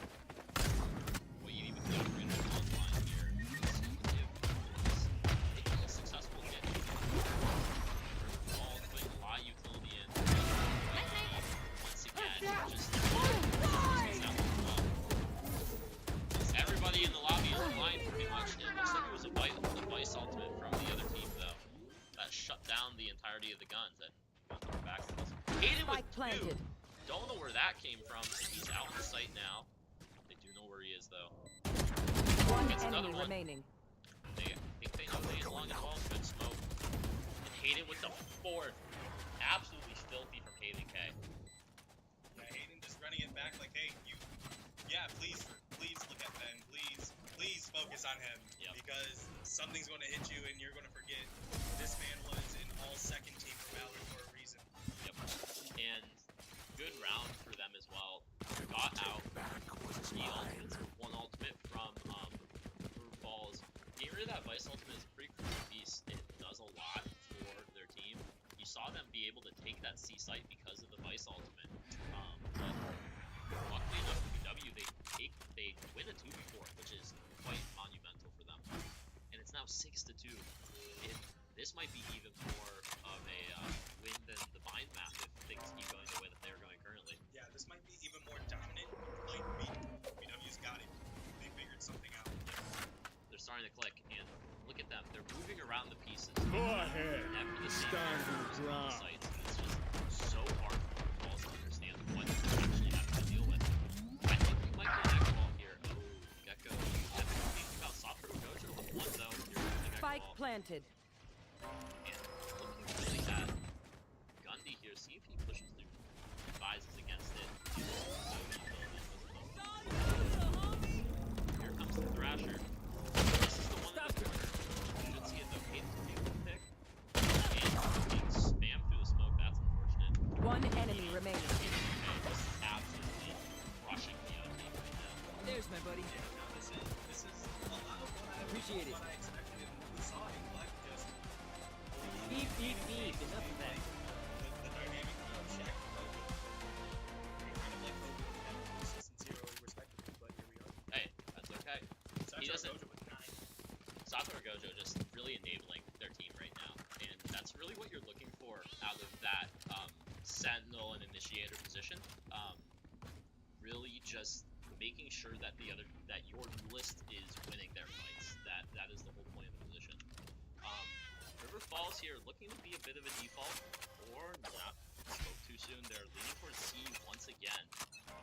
What you even do in the online here is taking a successful hit. All putting a lot of utility in. Once again, just everybody in the lobby is blind pretty much. It looks like it was a Vice ultimate from the other team though. That shut down the entirety of the guns and both of their backs. Hayden with Spike planted. 2. Don't know where that came from. He's out in sight now. They do know where he is though. One Gets another enemy one. remaining. They think they know they as long as well. Good smoke. And Hayden with the 4th. Absolutely filthy from Hayden K. Yeah, Hayden just running it back like, hey, you on him because something's going to hit you and you're going to forget this man was an all-second team for Valorant for a reason. Yep. And good round for them as well. Got out the ultimates. One ultimate from River Falls. Getting rid of that Vice ultimate is a pretty crucial piece. It does a lot for their team. You saw them be able to take that C site because of the Vice ultimate. But luckily enough for BW, they win a 2v4, which is quite monumental for them. And it's now 6-2. This might be even more of a win than the mind map if things keep going the way that they're going currently. Yeah, this might be even more dominant. Like, BW's got it. They figured something out. They're starting to click, and look at them. They're moving around the pieces. Go ahead. Never the same Stand your characters on the ground. sites, and it's just so hard for Falls to understand what they're actually having to deal with. I think we might get Gecko ball here. Oh, Gecko. I've been thinking about Softer Gojo with one, though. Here's the Gecko Spike ball. planted. And looking really at Gundy here, see if he pushes through, advises against it. Here comes the Thrasher. This is the one in the corner. You should see it though. Hayden's being able to pick. And being spammed through the smoke, that's unfortunate. One enemy remaining. Just absolutely crushing the other team right now. There's my buddy. Now this is a lot of Appreciate it. what I expected and what we saw in Black. Just Beep, beep, beep. Enough of that. the dynamic of Shaq and Kobe. Kind of like Kobe and Lucius and Zero respectively, but here we are. Hey, that's okay. He Sachar doesn't- Gojo with 9. Sakura Gojo just really enabling their team right now, and that's really what you're looking for out of that sentinel and initiator position. Really just making sure that your duelist is winning their fights. That is the whole point of the position. River Falls here looking to be a bit of a default, or not. Spoke too soon. They're leaning towards C once again.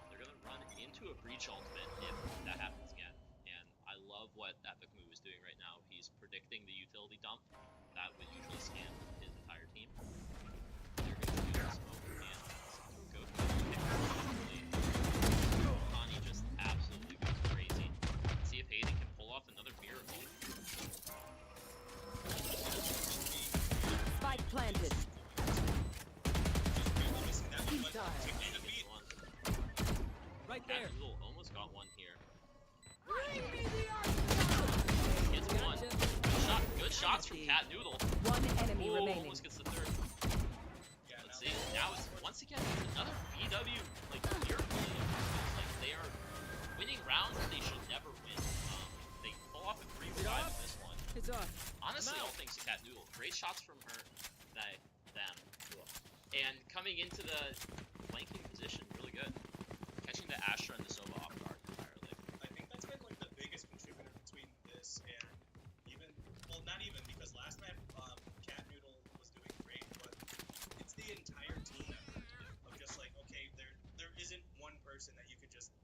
They're gonna run into a breach ultimate if that happens again. And I love what Epic Moo is doing right now. He's predicting the utility dump that would usually scan his entire team. They're going to do the smoke and go to Hani just absolutely goes crazy. See if Hayden can pull off another miracle. Spike planted. He's Gets one. Right there. Cat Noodle almost got one here. Bring me the Gets one. Gotcha. Good shots from Cat Noodle. One enemy Oh, remaining. almost gets the third. Let's see. Now it's once again another BW like miracle. Like they are winning rounds that they should never win. They pull off a 3-5 in this one. It's off. Honestly, I'm all out. thanks to Cat Noodle. Great shots from her, them. And coming into the flanking position, really good. Catching the Astra and the Sova off guard entirely. I think that's been like the biggest contributor between this and even, well, not even because last map, Cat Noodle was doing great, but it's the entire team effort of just like, okay, there isn't one person that you could just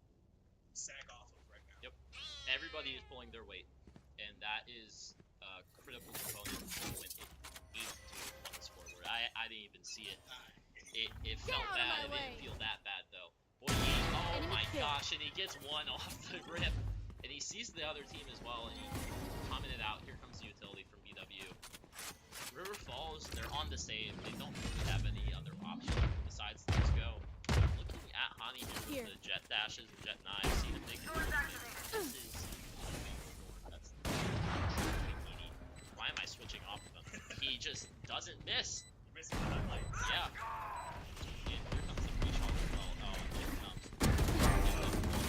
sack off of right now. Yep. Everybody is pulling their weight, and that is a critical component to win 8-2 on the scoreboard. I didn't even see it. It felt out of bad. It my didn't way. feel that bad though. Oh Enemy my kill. gosh! And he gets one off the rip, and he sees the other team as well, and he commented out. Here comes the utility from BW. River Falls, they're on the save. They don't really have any other option besides to just go. Looking at Hani here with the jet dashes, the jet knives, see if they can do it. This is that's Bikini. Why am I switching off of him? He just doesn't miss. You missed the highlight. Yeah. And here comes the breach on as well. Oh, here comes.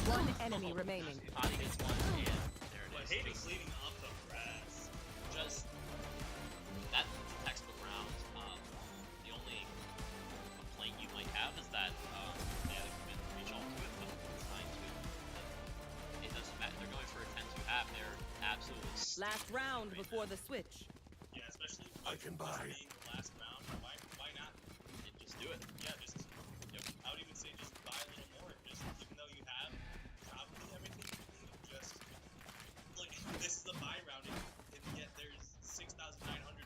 One enemy remaining. Hani gets one, and there it But is. Hayden's leading up the press. Just that textbook round. The only complaint you might have is that they had to commit to reach all to it, but it's fine too. It doesn't matter. They're going for a 10-2 half. They're absolutely Last steaming round right before now. the switch. Yeah, especially I can this buy. being the last round. Why not? And just do it. Yeah, just I would even say just buy a little more. Just even though you have probably everything you need, just like this is a buy round, and yet there's 6,900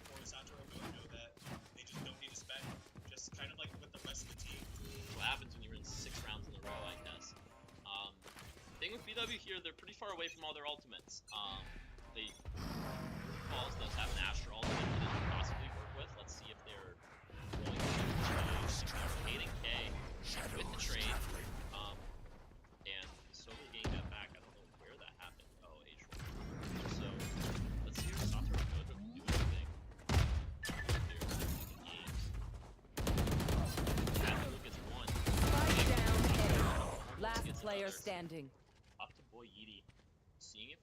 for Sachar Gojo that they just don't need to spend. Just kind of like with the rest of the team. That's what happens when you win 6 rounds in a row, I guess. Thing with BW here, they're pretty far away from all their ultimates. Falls does have an Astral that they could possibly work with. Let's see if they're going to Hayden K with the trade. And slowly getting that back. I don't know where that happened. Oh, H1. So let's see if Sato and Gojo can do anything. They're taking games. Luke gets one. Spike down A. Last Gets player another. standing. Up to Boy Yeety. Seeing if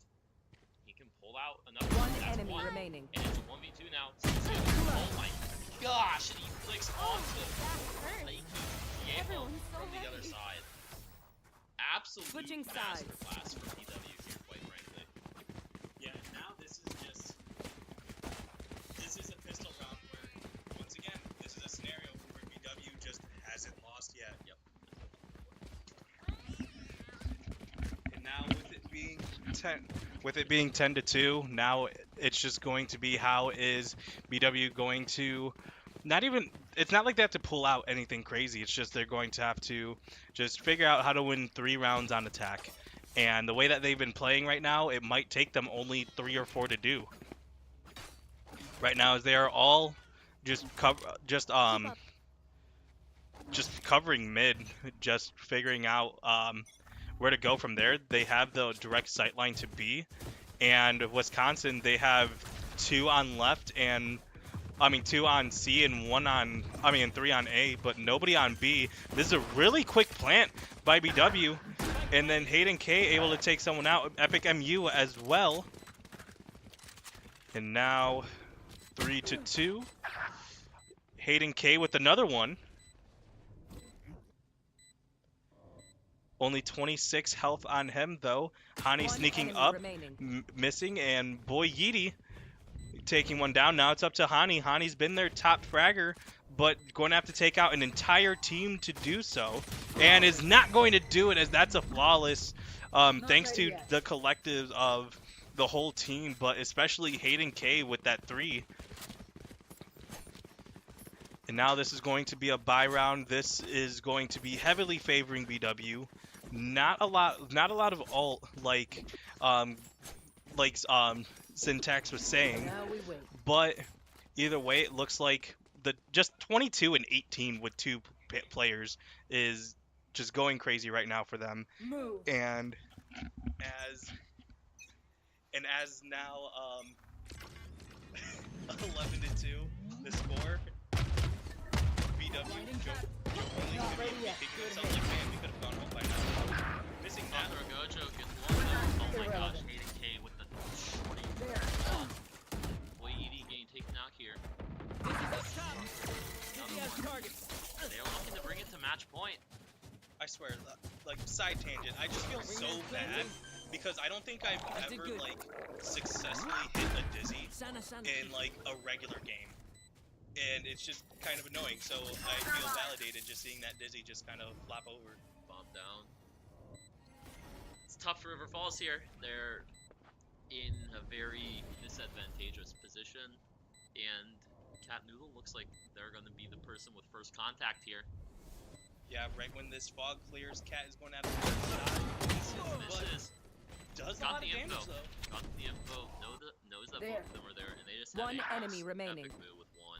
he can pull out another One That's enemy one. remaining. And it's a 1v2 now. Oh my gosh! And he flicks off the flaky Diego from the other side. Absolute Switching sides. masterclass from BW here, quite frankly. Yeah, now this is a pistol round where, once again, this is a scenario where BW just hasn't lost yet. Yep. And now with it being 10-2, now it's just going to be how is BW going to it's not like they have to pull out anything crazy. It's just they're going to have to just figure out how to win 3 rounds on attack. And the way that they've been playing right now, it might take them only 3 or 4 to do. Right now, as they are all just covering mid, just figuring out where to go from there. They have the direct sight line to B, and Wisconsin, they have 2 on left and 2 on C and 3 on A, but nobody on B. This is a really quick plant by BW, and then Hayden K able to take someone out. Epic MU as well, and now 3-2. Hayden K with another one. Only 26 health on him, though. Hani One sneaking enemy up, remaining. missing, and Boy Yeety taking one down. Now it's up to Hani. Hani's been their top fragger, but going to have to take out an entire team to do so, and is not going to do it, as that's a flawless, thanks to the collective of the whole team, but especially Hayden K with that 3. And now this is going to be a buy round. This is going to be heavily favoring BW. Not a lot of ult like Syntax was saying, Now we wait. but either way, it looks like the just 22 and 18 with 2 players is just going crazy right now for them. Move. And as now 11-2 the score. BW only could be picking themselves like, man, we could have gone home by now. Missing that. After Gojo gets one though. Oh my gosh, Hayden K with the shorty. Boy Yeety getting taken out here. Another one. They're looking to bring it to match point. I swear, like, side tangent, I just feel so bad because I don't think I've ever, like, successfully hit a dizzy in, like, a regular game. And it's just kind of annoying, so I feel validated just seeing that dizzy just kind of flop over. Bomb down. It's tough for River Falls here. They're in a very disadvantageous position, and Cat Noodle looks like they're going to be the person with first contact here. Yeah, right when this fog clears, Cat is going to have to take a shot. Misses. Does a Got lot the of info. damage, though. Got the info. Knows that both of them are there, and they just One have a enemy remaining. epic move with 1.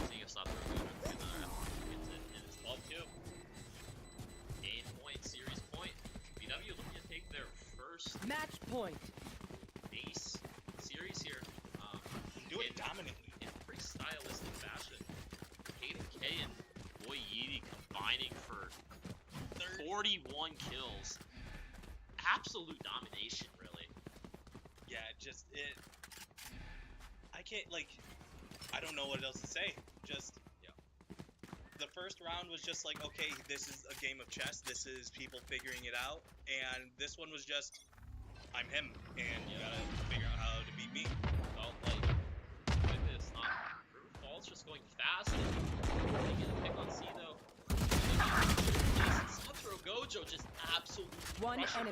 Seeing if Sato gets another gets it, and it's 12-2. 8 point, series point. BW looking to take their first Match point. NACE series here. Do it dominantly. In pretty stylistic fashion. Hayden K and Boy Yeety combining for 41 kills. Absolute domination, really. Yeah, I can't, like, I don't know what else to say. Just, Yeah. The first round was just like, okay, this is a game of chess. This is people figuring it out. And this one was just, I'm him, and you gotta figure out how to beat me. Felt like this. River Falls just going fast. They get a pick on C though. Throw Gojo just absolutely One crushing enemy